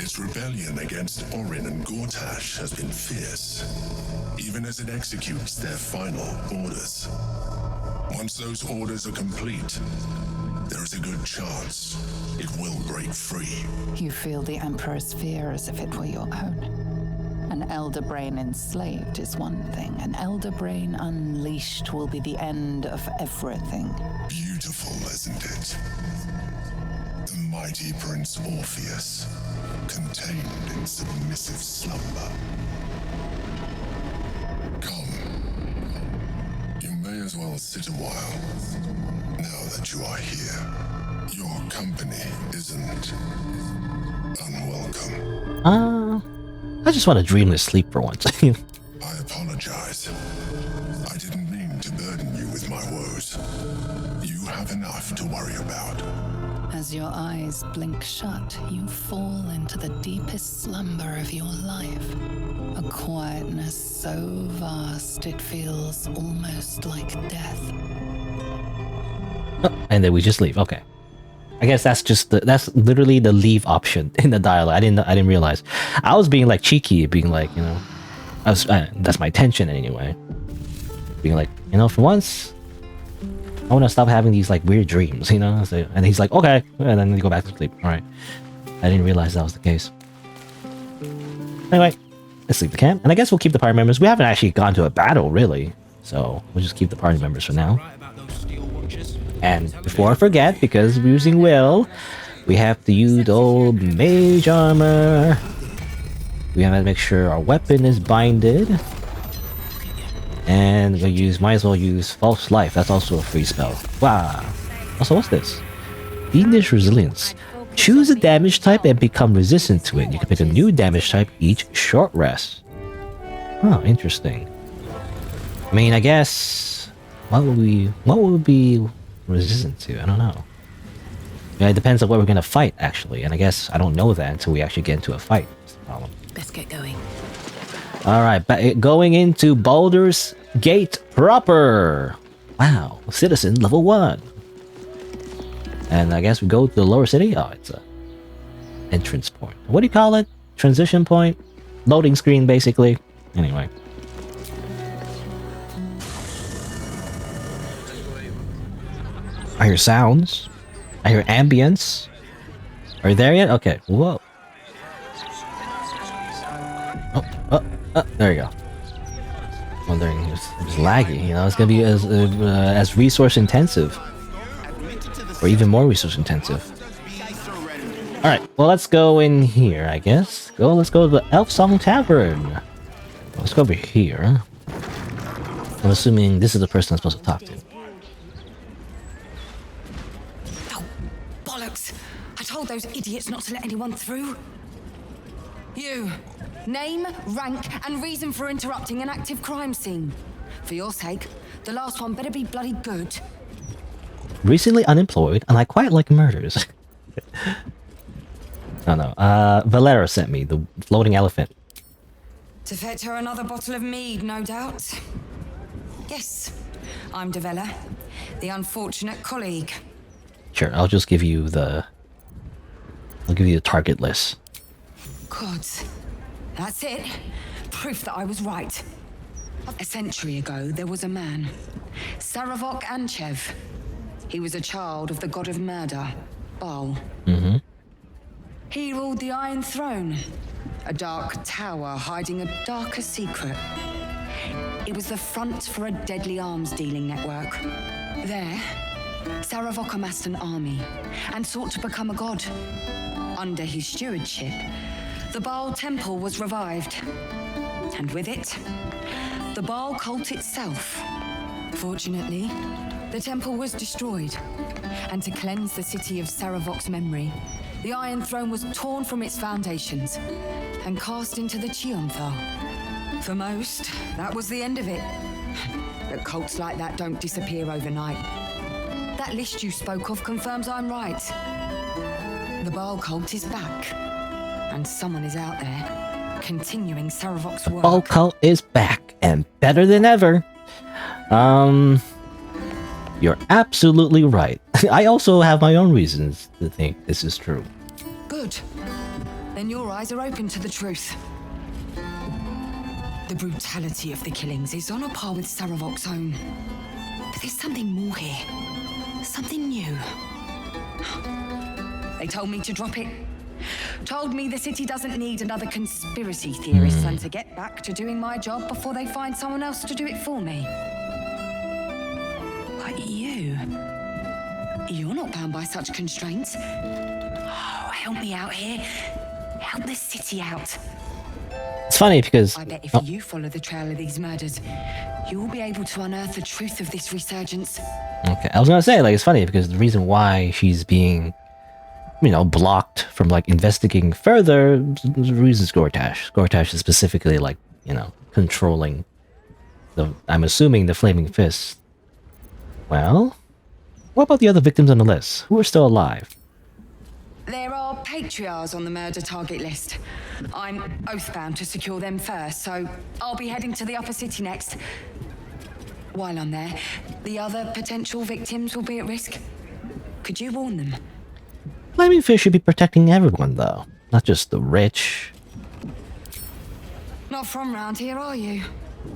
Its rebellion against Orin and Gortash has been fierce, even as it executes their final orders. Once those orders are complete, there is a good chance it will break free. You feel the Emperor's fear as if it were your own. An elder brain enslaved is one thing. An elder brain unleashed will be the end of everything. Beautiful, isn't it? The mighty Prince Orpheus, contained in submissive slumber. Come. You may as well sit a while, now that you are here. Your company isn't unwelcome. I just want to dreamless sleep for once. I apologize. I didn't mean to burden you with my woes. You have enough to worry about. As your eyes blink shut, you fall into the deepest slumber of your life. A quietness so vast it feels almost like death. Oh, and then we just leave. Okay. I guess that's just that's literally the leave option in the dialogue. I didn't realize. I was being like cheeky, being like, you know, that's my intention anyway. Being like, you know, for once, I want to stop having these like weird dreams, you know. So, and he's like, okay, and then you go back to sleep. All right. I didn't realize that was the case. Anyway, let's leave the camp, and I guess we'll keep the party members. We haven't actually gone to a battle really, so we'll just keep the party members for now. And before I forget, because we're using Will, we have to use the old mage armor. We have to make sure our weapon is binded. And might as well use False Life. That's also a free spell. Wow. Also, what's this? Fiendish Resilience. Choose a damage type and become resistant to it. You can pick a new damage type each short rest. Oh, interesting. I mean, I guess what would be resistant to? I don't know. Yeah, it depends on what we're gonna fight actually, and I guess I don't know that until we actually get into a fight. That's the problem. Let's get going. All right, going into Baldur's Gate proper. Wow, citizen level 1. And I guess we go to the lower city. Oh, it's a entrance point. What do you call it? Transition point? Loading screen, basically. Anyway. I hear sounds. I hear ambience. Are you there yet? Okay. Whoa. Oh, there you go. Wondering, it's laggy. You know, it's gonna be as resource intensive, or even more resource intensive. All right. Well, let's go in here. I guess. Let's go to the Elf Song Tavern. Let's go over here. I'm assuming this is the person I'm supposed to talk to. I told those idiots not to let anyone through. You. Name, rank, and reason for interrupting an active crime scene. For your sake, the last one better be bloody good. Recently unemployed, and I quite like murders. Oh no. Valera sent me the floating elephant. To fetch her another bottle of mead, no doubt. Yes, I'm Devella, the unfortunate colleague. Sure, I'll just give you the... I'll give you the target list. Gods. That's it. Proof that I was right. A century ago, there was a man, Saravok Anchev. He was a child of the god of murder, Baal. Mm-hmm. He ruled the Iron Throne, a dark tower hiding a darker secret. It was the front for a deadly arms dealing network. There, Saravok amassed an army and sought to become a god. Under his stewardship, the Baal temple was revived. And with it, the Baal cult itself. Fortunately, the temple was destroyed. And to cleanse the city of Saravok's memory, the Iron Throne was torn from its foundations and cast into the Chionthar. For most, that was the end of it. But cults like that don't disappear overnight. That list you spoke of confirms I'm right. The Baal cult is back, and someone is out there continuing Saravok's work. Baal cult is back, and better than ever. You're absolutely right. I also have my own reasons to think this is true. Good. Then your eyes are open to the truth. The brutality of the killings is on a par with Saravok's own. But there's something more here. Something new. They told me to drop it. Told me the city doesn't need another conspiracy theorist and to get back to doing my job before they find someone else to do it for me. But you're not bound by such constraints. Oh, help me out here. Help the city out. It's funny because... I bet if you follow the trail of these murders, you will be able to unearth the truth of this resurgence. Okay, I was gonna say, like, it's funny because the reason why she's being, you know, blocked from, like, investigating further, the reason's Gortash. Gortash is specifically, like, you know, controlling the, I'm assuming, the Flaming Fist. Well, what about the other victims on the list? Who are still alive? There are patriarchs on the murder target list. I'm oath-bound to secure them first, so I'll be heading to the upper city next. While I'm there, the other potential victims will be at risk. Could you warn them? Flaming Fish should be protecting everyone, though. Not just the rich. Not from round here, are you?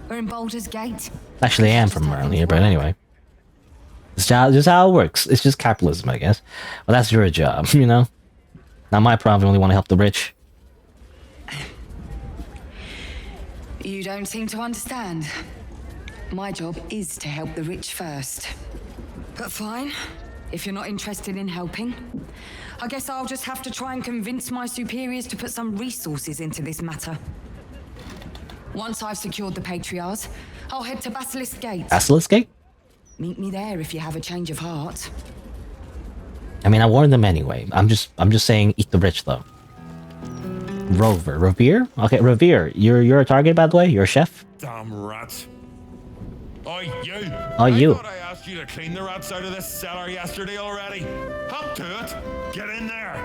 We're in Baldur's Gate. Actually, I am from around here, but anyway. It's just how it works. It's just capitalism, I guess. Well, that's your job, you know? Not my problem, I only want to help the rich. You don't seem to understand. My job is to help the rich first. But fine. If you're not interested in helping, I guess I'll just have to try and convince my superiors to put some resources into this matter. Once I've secured the patriarchs, I'll head to Basilisk Gate. Basilisk Gate? Meet me there if you have a change of heart. I mean, I warned them anyway. I'm just saying, eat the rich, though. Revere? Okay, Revere. You're a target, by the way? You're a chef? Damn rats. Oi, you! Oh, you. I thought I asked you to clean the rats out of this cellar yesterday already. Help to it! Get in there!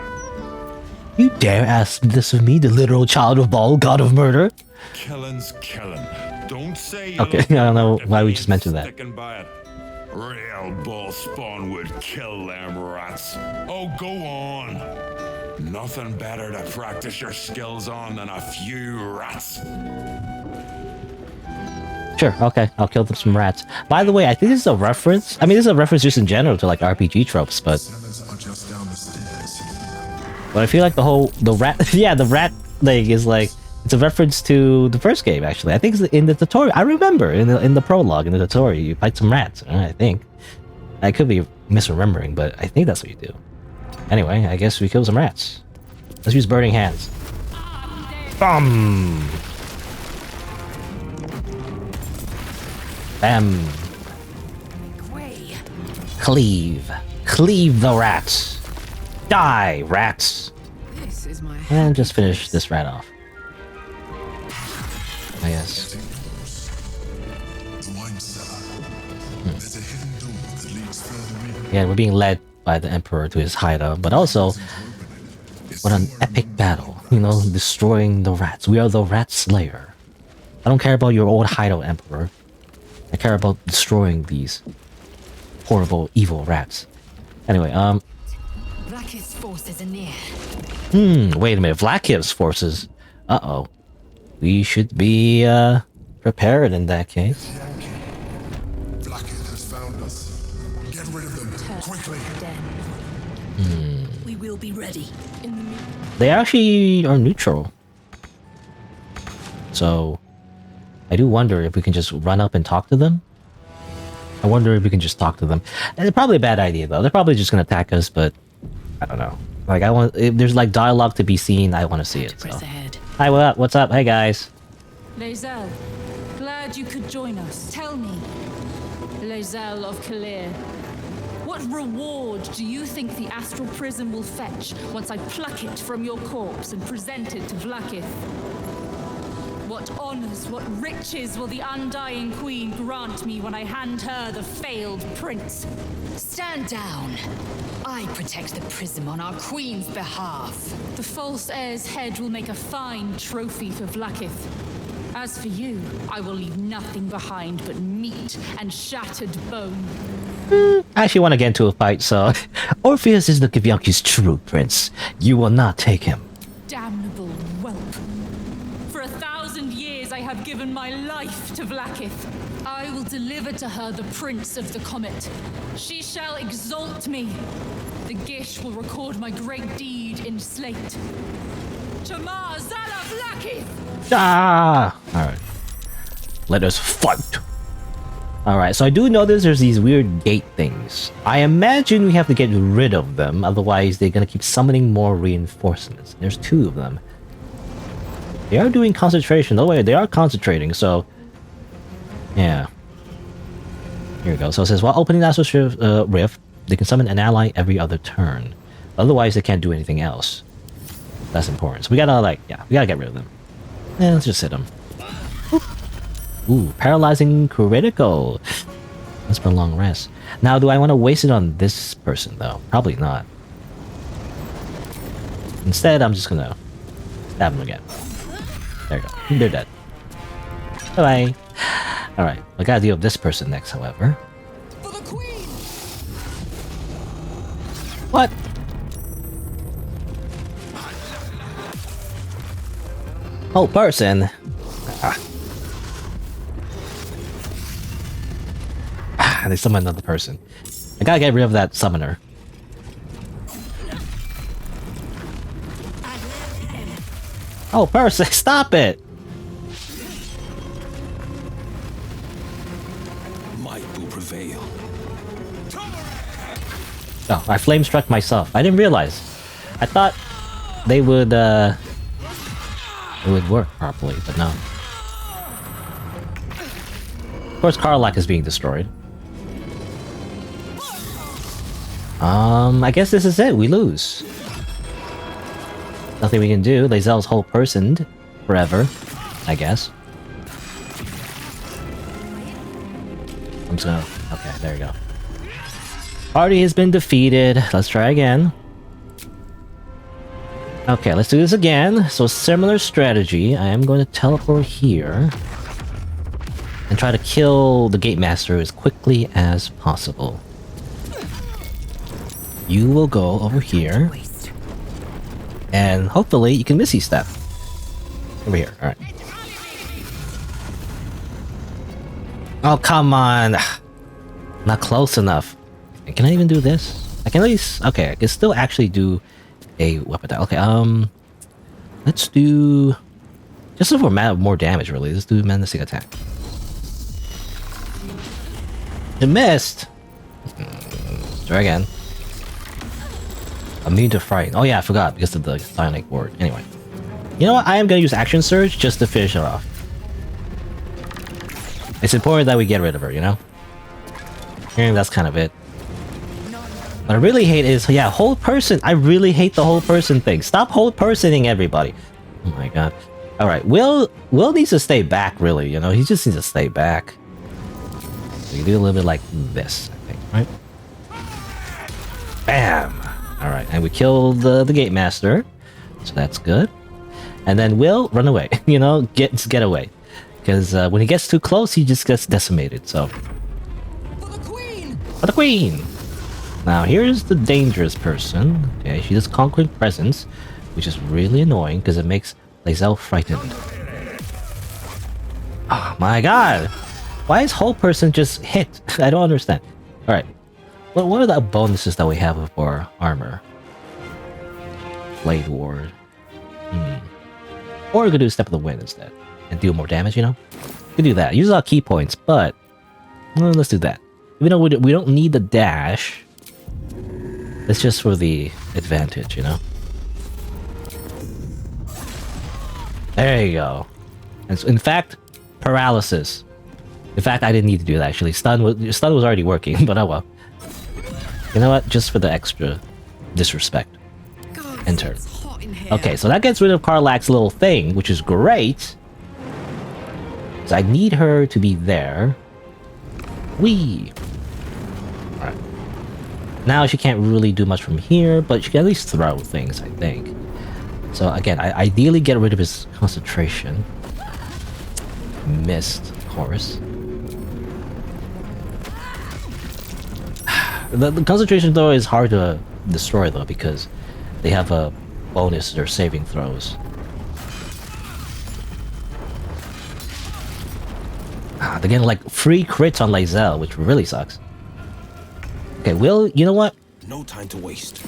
You dare ask this of me, the literal child of Baal, god of murder? Killing's killing. Don't say you Okay, I don't know why we just mentioned that. sticking by it. Real bull spawn would kill them rats. Oh, go on. Nothing better to practice your skills on than a few rats. Sure, okay, I'll kill them some rats. By the way, I think this is a reference. I mean, this is a reference just in general to like RPG tropes, but I feel like the rat, yeah, the rat thing is like it's a reference to the first game. Actually, I think it's in the tutorial. I remember in the prologue in the tutorial, you fight some rats. I think I could be misremembering, but I think that's what you do. Anyway, I guess we kill some rats. Let's use burning hands. Bum. Bam. Cleave. Cleave the rats. Die, rats. This is my And just finish this rat off. I guess. The wine cellar. There's a hidden door that leads further in. Yeah, we're being led by the Emperor to his hideout, but also, what an epic battle. You know, destroying the rats. We are the rat slayer. I don't care about your old hideout, Emperor. I care about destroying these horrible, evil rats. Anyway, Vlakith's forces are near. wait a minute. Vlakiv's forces. Uh-oh. We should be, prepared in that case. Vlakith has found us. Get rid of them, quickly. We will be ready. They actually are neutral. So, I do wonder if we can just run up and talk to them. I wonder if we can just talk to them. And it's probably a bad idea, though. They're probably just gonna attack us, but I don't know. Like, if there's like dialogue to be seen, I want to see it. So. Hi, what up? What's up? Hey, guys. Lae'zel, glad you could join us. Tell me, Lae'zel of Kalir, what reward do you think the astral prism will fetch once I pluck it from your corpse and present it to Vlakith? What honors, what riches will the Undying Queen grant me when I hand her the failed prince? Stand down. I protect the prism on our queen's behalf. The false heir's head will make a fine trophy for Vlakith. As for you, I will leave nothing behind but meat and shattered bone. I actually want to get into a fight, so... Orpheus is the Kivyaki's true prince. You will not take him. Damnable whelp. For 1,000 years I have given my life to Vlakith. I will deliver to her the Prince of the Comet. She shall exalt me. The Gish will record my great deed in slate. Tamar Zala Vlakith! Ah! Alright. Let us fight! Alright, so I do notice there's these weird gate things. I imagine we have to get rid of them, otherwise they're gonna keep summoning more reinforcements. There's 2 of them. They are doing concentration. No way, they are concentrating, so... Yeah. Here we go. So it says, while opening the Astral Rift, they can summon an ally every other turn. Otherwise, they can't do anything else. That's important. So we gotta, like, yeah, we gotta get rid of them. Yeah, let's just hit them. Ooh, paralyzing critical. That's for a long rest. Now, do I want to waste it on this person, though? Probably not. Instead, I'm just gonna stab him again. There you go. They're dead. Bye-bye. Alright, I gotta deal with this person next, however. For the queen! What? Oh, person! They summoned another person. I gotta get rid of that summoner. Oh, person, stop it! Might will prevail. Oh, I flame struck myself. I didn't realize. I thought they would, it would work properly, but no. Of course, Karlak is being destroyed. I guess this is it. We lose. Nothing we can do. Lae'zel's whole personed forever, I guess. I'm just gonna... Okay, there we go. Party has been defeated. Let's try again. Okay, let's do this again. So similar strategy. I am going to teleport here. And try to kill the Gate Master as quickly as possible. You will go over here. And hopefully you can Missy Step. Over here, alright. Oh, come on! Not close enough. Can I even do this? I can at least... Okay, I can still actually do a weapon attack. Okay, let's do... Just for more damage, really. Let's do menacing attack. It missed! Let's try again. Immune to fright. Oh yeah, I forgot because of the psionic ward. Anyway. You know what? I am gonna use Action Surge just to finish her off. It's important that we get rid of her, you know? And that's kind of it. What I really hate is, yeah, hold person. I really hate the hold person thing. Stop hold personing everybody. Oh my god. All right, Will needs to stay back. Really, you know, he just needs to stay back. So you do a little bit like this, I think, right? Bam! All right, and we killed the gate master, so that's good. And then Will run away. You know, get away, because when he gets too close, he just gets decimated. So for the queen. Now here's the dangerous person. Okay, she does conquering presence, which is really annoying because it makes Lae'zel frightened. Oh my god! Why is whole person just hit? I don't understand. Alright. Well, what are the bonuses that we have for armor? Blade Ward. Or we could do Step of the Wind instead. And deal more damage, you know? We could do that. Use our key points, but... well, let's do that. Even though we don't need the dash. It's just for the advantage, you know? There you go. And so, in fact, paralysis. In fact, I didn't need to do that, actually. Stun was already working, but oh well. You know what? Just for the extra disrespect. Enter. Okay, so that gets rid of Karlach's little thing, which is great. So I need her to be there. Whee! Alright. Now she can't really do much from here, but she can at least throw things, I think. So again, I ideally get rid of his concentration. Missed, of course. The concentration though is hard to destroy though, because they have a bonus to their saving throws. They're getting like free crits on Lae'zel, which really sucks. Okay, Will, you know what? No time to waste.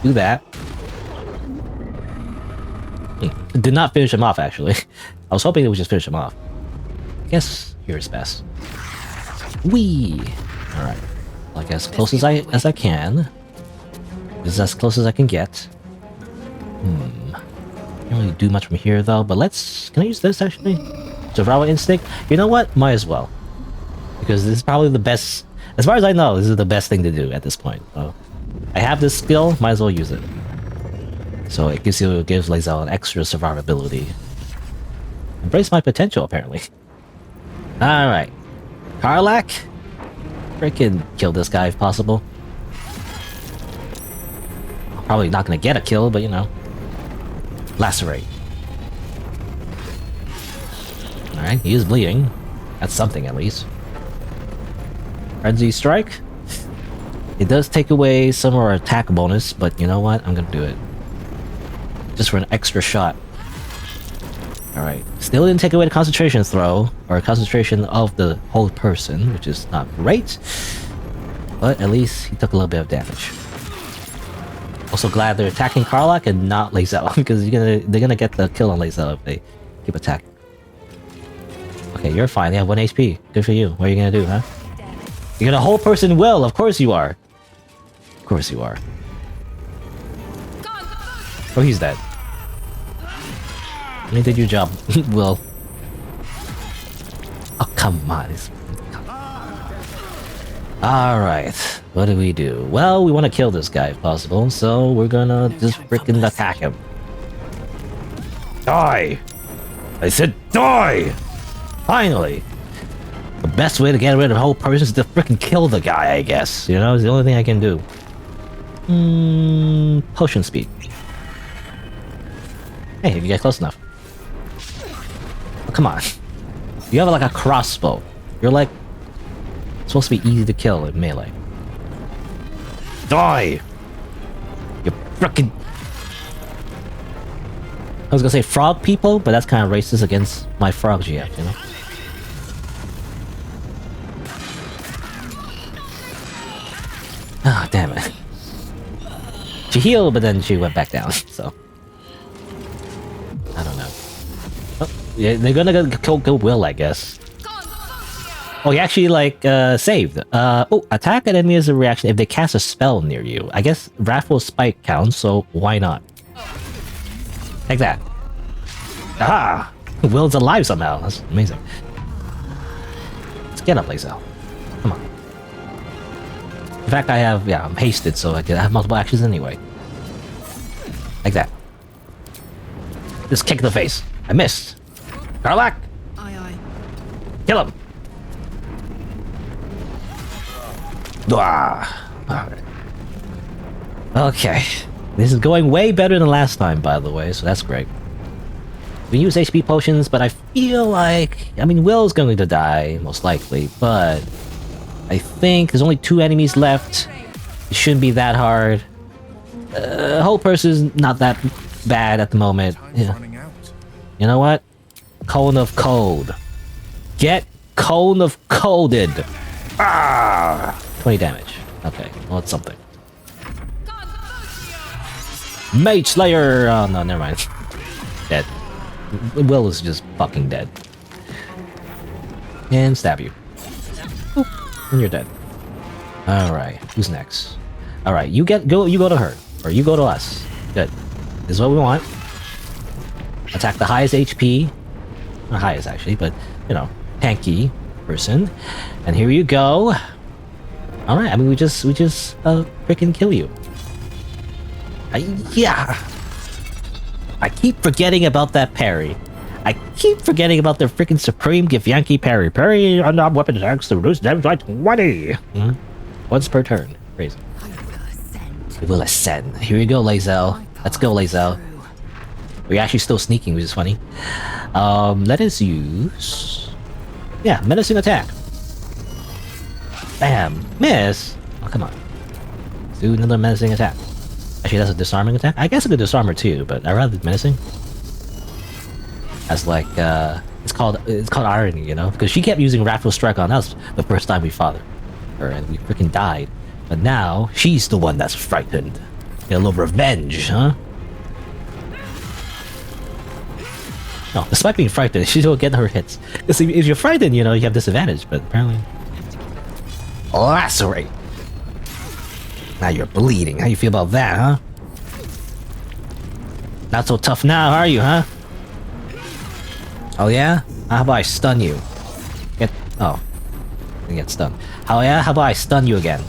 Do that. Did not finish him off, actually. I was hoping it would just finish him off. I guess here is best. Whee! Alright. Like as close as I can. This is as close as I can get. Can't really do much from here though, but let's... can I use this actually? Survival instinct? You know what? Might as well. Because this is probably the best... as far as I know, this is the best thing to do at this point. So, I have this skill, might as well use it. So it gives Lae'zel an extra survivability. Embrace my potential, apparently. Alright. Karlach? Freaking kill this guy if possible. Probably not gonna get a kill, but you know. Lacerate. Alright, he is bleeding. That's something at least. Frenzy Strike. It does take away some of our attack bonus, but you know what? I'm gonna do it. Just for an extra shot. Alright. Still didn't take away the concentration throw, or concentration of the whole person, which is not great. But at least he took a little bit of damage. Also glad they're attacking Karlach and not Lae'zel, because they're gonna get the kill on Lae'zel if they keep attacking. Okay, you're fine. They have 1 HP. Good for you. What are you gonna do, huh? You're gonna whole person Will. Of course you are. Of course you are. Oh, he's dead. You did your job, Will. Oh, come on. Alright. What do we do? Well, we want to kill this guy if possible, so we're gonna just freaking attack him. Die! I said die! Finally! The best way to get rid of a whole person is to freaking kill the guy, I guess. You know, it's the only thing I can do. Potion speed. Hey, if you get close enough. Oh, come on. You have like a crossbow. You're like supposed to be easy to kill in melee. Die! You frickin'... I was gonna say frog people, but that's kind of racist against my frog GF, you know? Ah, damn it. She healed, but then she went back down, so... I don't know. Oh, yeah, they're gonna kill Will, I guess. Oh, he actually, like, saved. Oh, attack an enemy as a reaction if they cast a spell near you. I guess Wrathful Spike counts, so why not? Take that. Ah! Will's alive somehow. That's amazing. Let's get up, Lae'zel. Come on. In fact, I have, I'm hasted, so I have multiple actions anyway. Like that. Just kick in the face. I missed. Karlak! Aye, aye. Kill him! Ah. Alright. Okay. This is going way better than last time, by the way, so that's great. We use HP potions, but I feel like... I mean, Will's going to die, most likely, but... I think there's only 2 enemies left. It shouldn't be that hard. Whole person's not that bad at the moment. Yeah. You know what? Cone of Code. Get Cone of Coded! Ah! 20 damage. Okay, well, it's something. Mage Slayer! Oh, no, never mind. Dead. Will is just fucking dead. And stab you. Boop. And you're dead. Alright, who's next? Alright, you go to her. Or you go to us. Good. This is what we want. Attack the highest HP. Not highest, actually, but, you know, tanky person. And here you go. Alright, I mean, we just freaking kill you. Yeah. I keep forgetting about that parry. I keep forgetting about the freaking Supreme Githyanki parry. Parry unarmed weapon attacks to reduce damage by 20. Once per turn. Crazy. It will ascend. Here you go, Lae'zel. Let's go, Lae'zel. We're actually still sneaking, which is funny. Let us use... Yeah, menacing attack. Bam. Miss. Oh, come on. Let's do another menacing attack. Actually, that's a disarming attack? I guess I could disarm her too, but I'd rather menacing. As like, it's called irony, you know? Because she kept using Wrathful Strike on us the first time we fought her, and we freaking died. But now, she's the one that's frightened. Get a little revenge, huh? No, despite being frightened, she still get her hits. Because if you're frightened, you know, you have disadvantage, but apparently... Lacerate! Now you're bleeding. How you feel about that, huh? Not so tough now, are you, huh? Oh yeah? How about I stun you? Oh. You get stunned. Oh yeah? How about I stun you again?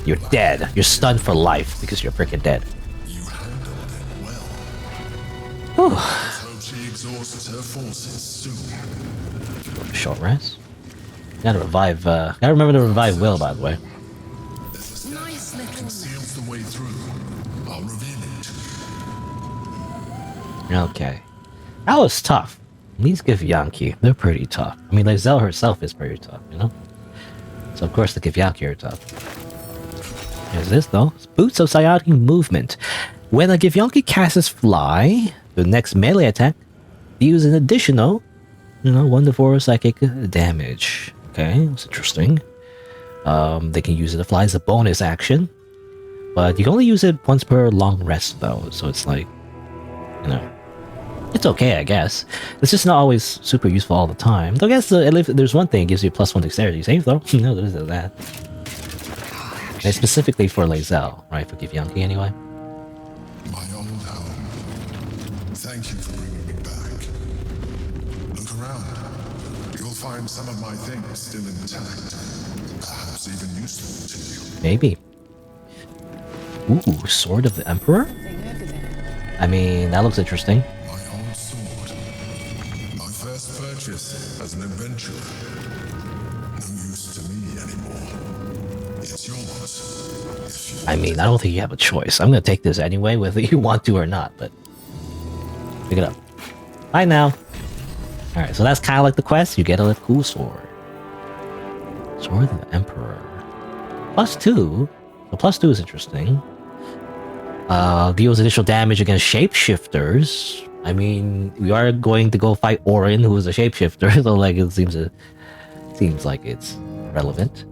You're dead. You're stunned for life because you're freaking dead. You handled it well. Whew. Let's hope she exhausts her forces soon. Short rest. Gotta revive, gotta remember to revive Will, by the way. Nice little conceals the way through. I'll reveal it. Okay. That was tough. These Githyanki, they're pretty tough. I mean, Lae'zel herself is pretty tough, you know? So of course the Githyanki are tough. Here's this though. Boots of Psionic Movement. When a Githyanki casts Fly, the next melee attack deals an additional, 1 to 4 psychic damage. Okay, that's interesting. They can use it to fly as a bonus action. But you can only use it once per long rest though, so it's like, it's okay, I guess. It's just not always super useful all the time. Though I guess there's one thing, it gives you +1 dexterity save though. No, there isn't that. And specifically for Lae'zel, right? For Githyanki anyway. My old home. Thank you for bringing me back. Look around. You'll find some of my things still intact. Perhaps even useful to you. Maybe. Ooh, Sword of the Emperor? I mean, that looks interesting. My old sword. My first purchase as an adventurer. No use to me anymore. It's yours. I mean, I don't think you have a choice. I'm gonna take this anyway, whether you want to or not, but... Pick it up. Bye now. Alright, so that's kind of like the quest. You get a cool sword. Sword of the Emperor. +2. So +2 is interesting. Deals additional damage against shapeshifters. I mean, we are going to go fight Orin, who is a shapeshifter, so like it seems like it's relevant.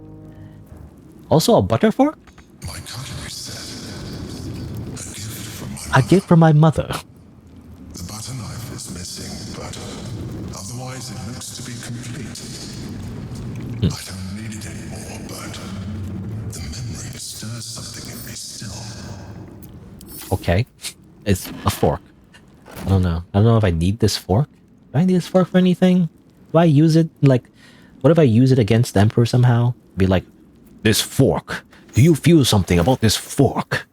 Also a butter fork? My cutlery set. A gift from my mother. The butter knife is missing, but otherwise it looks to be complete. I don't need it anymore, but the memory stirs something in me still. Okay. It's a fork. I don't know. I don't know if I need this fork. Do I need this fork for anything? Do I use it, like... What if I use it against the Emperor somehow? Be like, this fork. Do you feel something about this fork?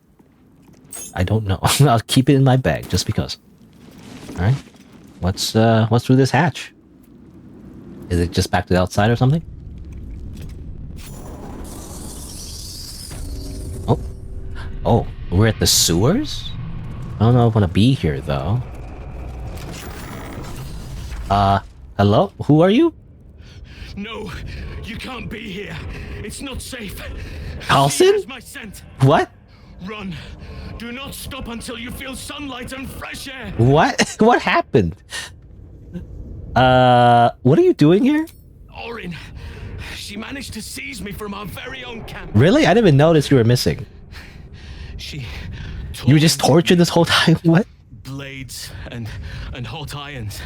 I don't know. I'll keep it in my bag, just because. Alright. What's through this hatch? Is it just back to the outside or something? Oh. Oh, we're at the sewers? I don't know if I want to be here, though. Hello? Who are you? No, you can't be here. It's not safe. Halsin? She has my scent. What? Run. Do not stop until you feel sunlight and fresh air. What? What happened? What are you doing here? Orin, she managed to seize me from our very own camp. Really? I didn't even notice you were missing. You were just tortured this whole time? What? Blades and hot irons.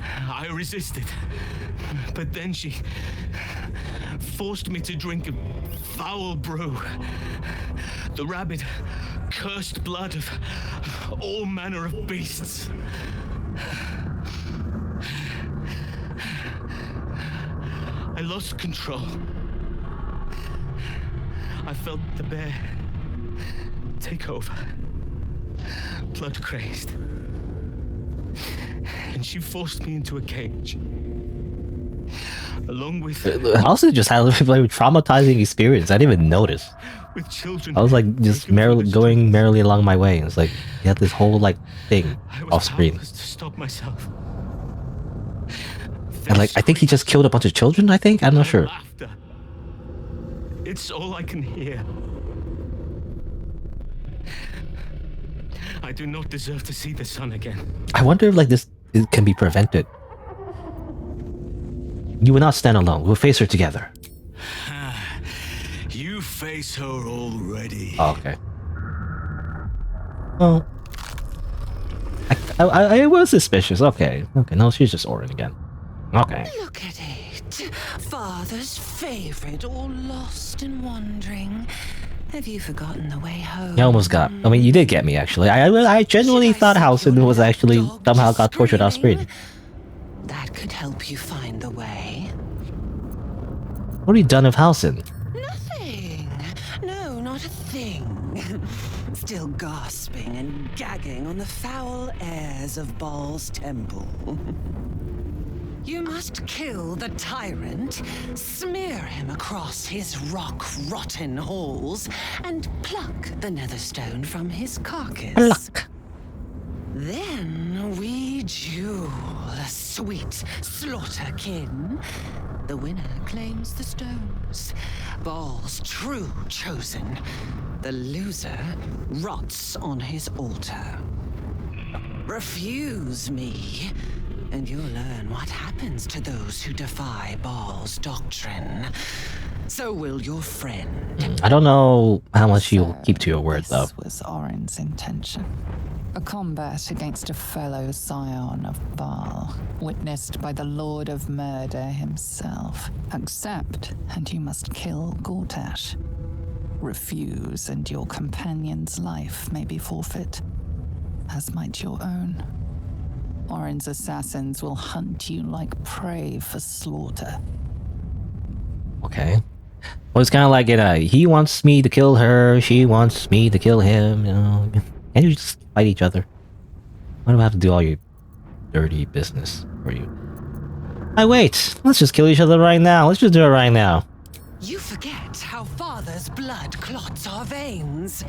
I resisted, but then she forced me to drink a foul brew. The rabid, cursed blood of all manner of beasts. I lost control. I felt the bear take over, blood crazed. And she forced me into a cage. Along with... I also just had a traumatizing experience. I didn't even notice. With children. I was like just going merrily along my way. And it's like, you had this whole like thing off screen. To stop myself. And like, I think he just killed a bunch of children, I think? I'm not sure. Laughter. It's all I can hear. I do not deserve to see the sun again. I wonder if like this can be prevented. You will not stand alone. We'll face her together. You face her already. Oh, okay. Well, I was suspicious. Okay. Okay, no, she's just Orin again. Okay. Look at it. Father's favorite, all lost and wandering. Have you forgotten the way home? You almost got. I mean, you did get me, actually. I genuinely thought Halsin was actually somehow got tortured off screen. That could help you find the way. What have you done with Halsin? Nothing. No, not a thing. Still gasping and gagging on the foul airs of Baal's temple. You must kill the tyrant, smear him across his rock-rotten halls, and pluck the netherstone from his carcass. Pluck. Then we duel, a sweet slaughterkin. The winner claims the stones. Baal's true chosen. The loser rots on his altar. Refuse me, and you'll learn what happens to those who defy Baal's doctrine. So will your friend. I don't know how much you'll keep to your word, though. This was Orin's intention. A combat against a fellow scion of Baal, witnessed by the Lord of Murder himself. Accept, and you must kill Gortash. Refuse, and your companion's life may be forfeit, as might your own. Orin's assassins will hunt you like prey for slaughter. Okay. Well, it's kind of like, he wants me to kill her, she wants me to kill him, you know. Can't you just fight each other? Why do I have to do all your dirty business for you? Wait, let's just kill each other right now. Let's just do it right now. You forget how father's blood clots our veins.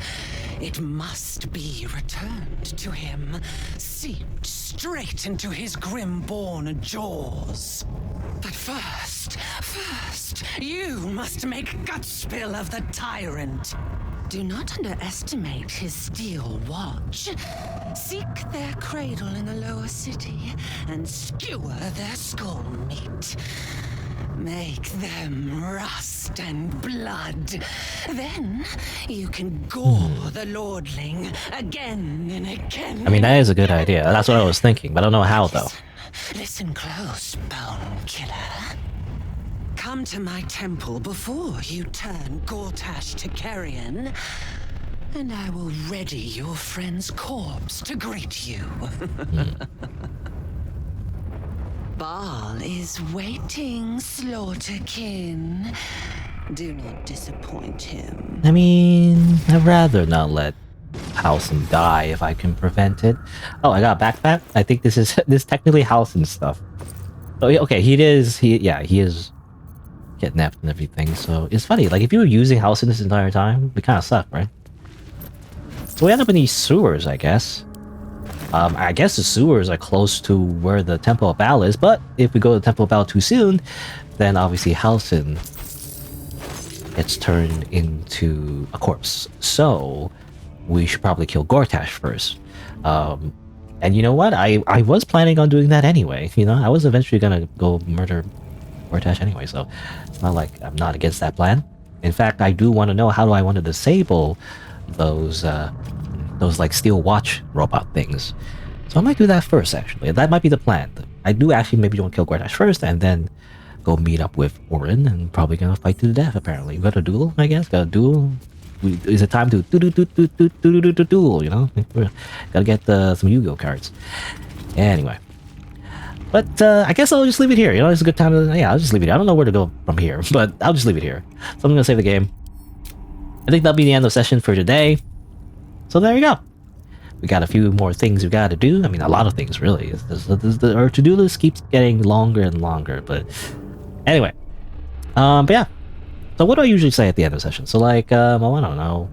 It must be returned to him, seeped straight into his grim-born jaws. But first, you must make gut spill of the tyrant. Do not underestimate his steel watch. Seek their cradle in the lower city and skewer their skull meat. Make them rust and blood. Then you can gore the lordling again and again. I mean, that is a good idea. That's what I was thinking, but I don't know how, though. Listen close, bone killer. Come to my temple before you turn Gortash to carrion, and I will ready your friend's corpse to greet you. Baal is waiting, slaughterkin. Do not disappoint him. I mean, I'd rather not let Halcyon die if I can prevent it. Oh, I got a backpack. I think this is technically Halcyon stuff. Oh, okay, he is kidnapped and everything. So it's funny. Like if you were using Halcyon this entire time, we kind of suck, right? So we end up in these sewers, I guess. I guess the sewers are close to where the Temple of Baal is, but if we go to the Temple of Baal too soon, then obviously Halcyon gets turned into a corpse. So we should probably kill Gortash first. And you know what? I was planning on doing that anyway. You know, I was eventually gonna go murder Gortash anyway, so it's not like I'm not against that plan. In fact, I do want to know how do I want to disable those like steel watch robot things. So I might do that first, actually. That might be the plan. I do actually maybe want to kill Gortash first and then go meet up with Orin and probably gonna fight to the death, apparently. We got a duel, I guess? Got a duel? Is it time to duel, you know? Gotta get some Yu-Gi-Oh cards. Anyway. But I guess I'll just leave it here. You know, it's a good time to... Yeah, I'll just leave it here. I don't know where to go from here, but I'll just leave it here. So I'm gonna save the game. I think that'll be the end of the session for today. So there you go. We got a few more things we got to do. I mean, a lot of things, really. Our to-do list keeps getting longer and longer, but... Anyway. But yeah. So what do I usually say at the end of the session? So like, well, I don't know.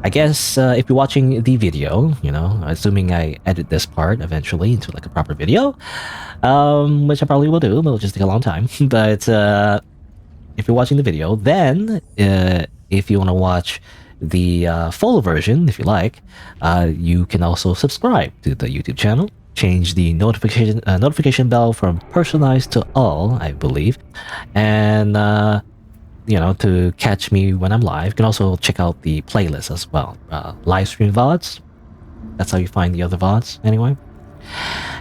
I guess if you're watching the video, you know, assuming I edit this part eventually into like a proper video, which I probably will do, but it'll just take a long time. But if you're watching the video, then if you want to watch the full version, if you like, you can also subscribe to the YouTube channel. Change the notification bell from personalized to all, I believe, and you know, to catch me when I'm live. You can also check out the playlist as well. Live stream VODs. That's how you find the other VODs, anyway.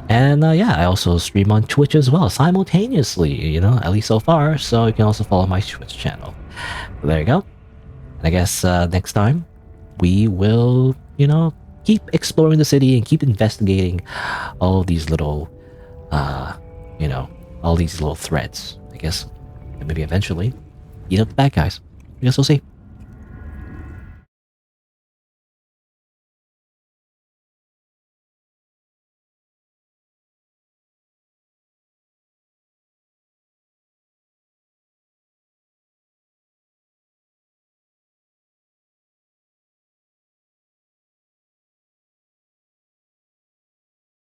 And yeah, I also stream on Twitch as well, simultaneously, you know, at least so far. So you can also follow my Twitch channel. So there you go. And I guess next time we will, you know, keep exploring the city and keep investigating all these little, you know, all these little threads. I guess, and maybe eventually eat up the bad guys. I guess we'll see.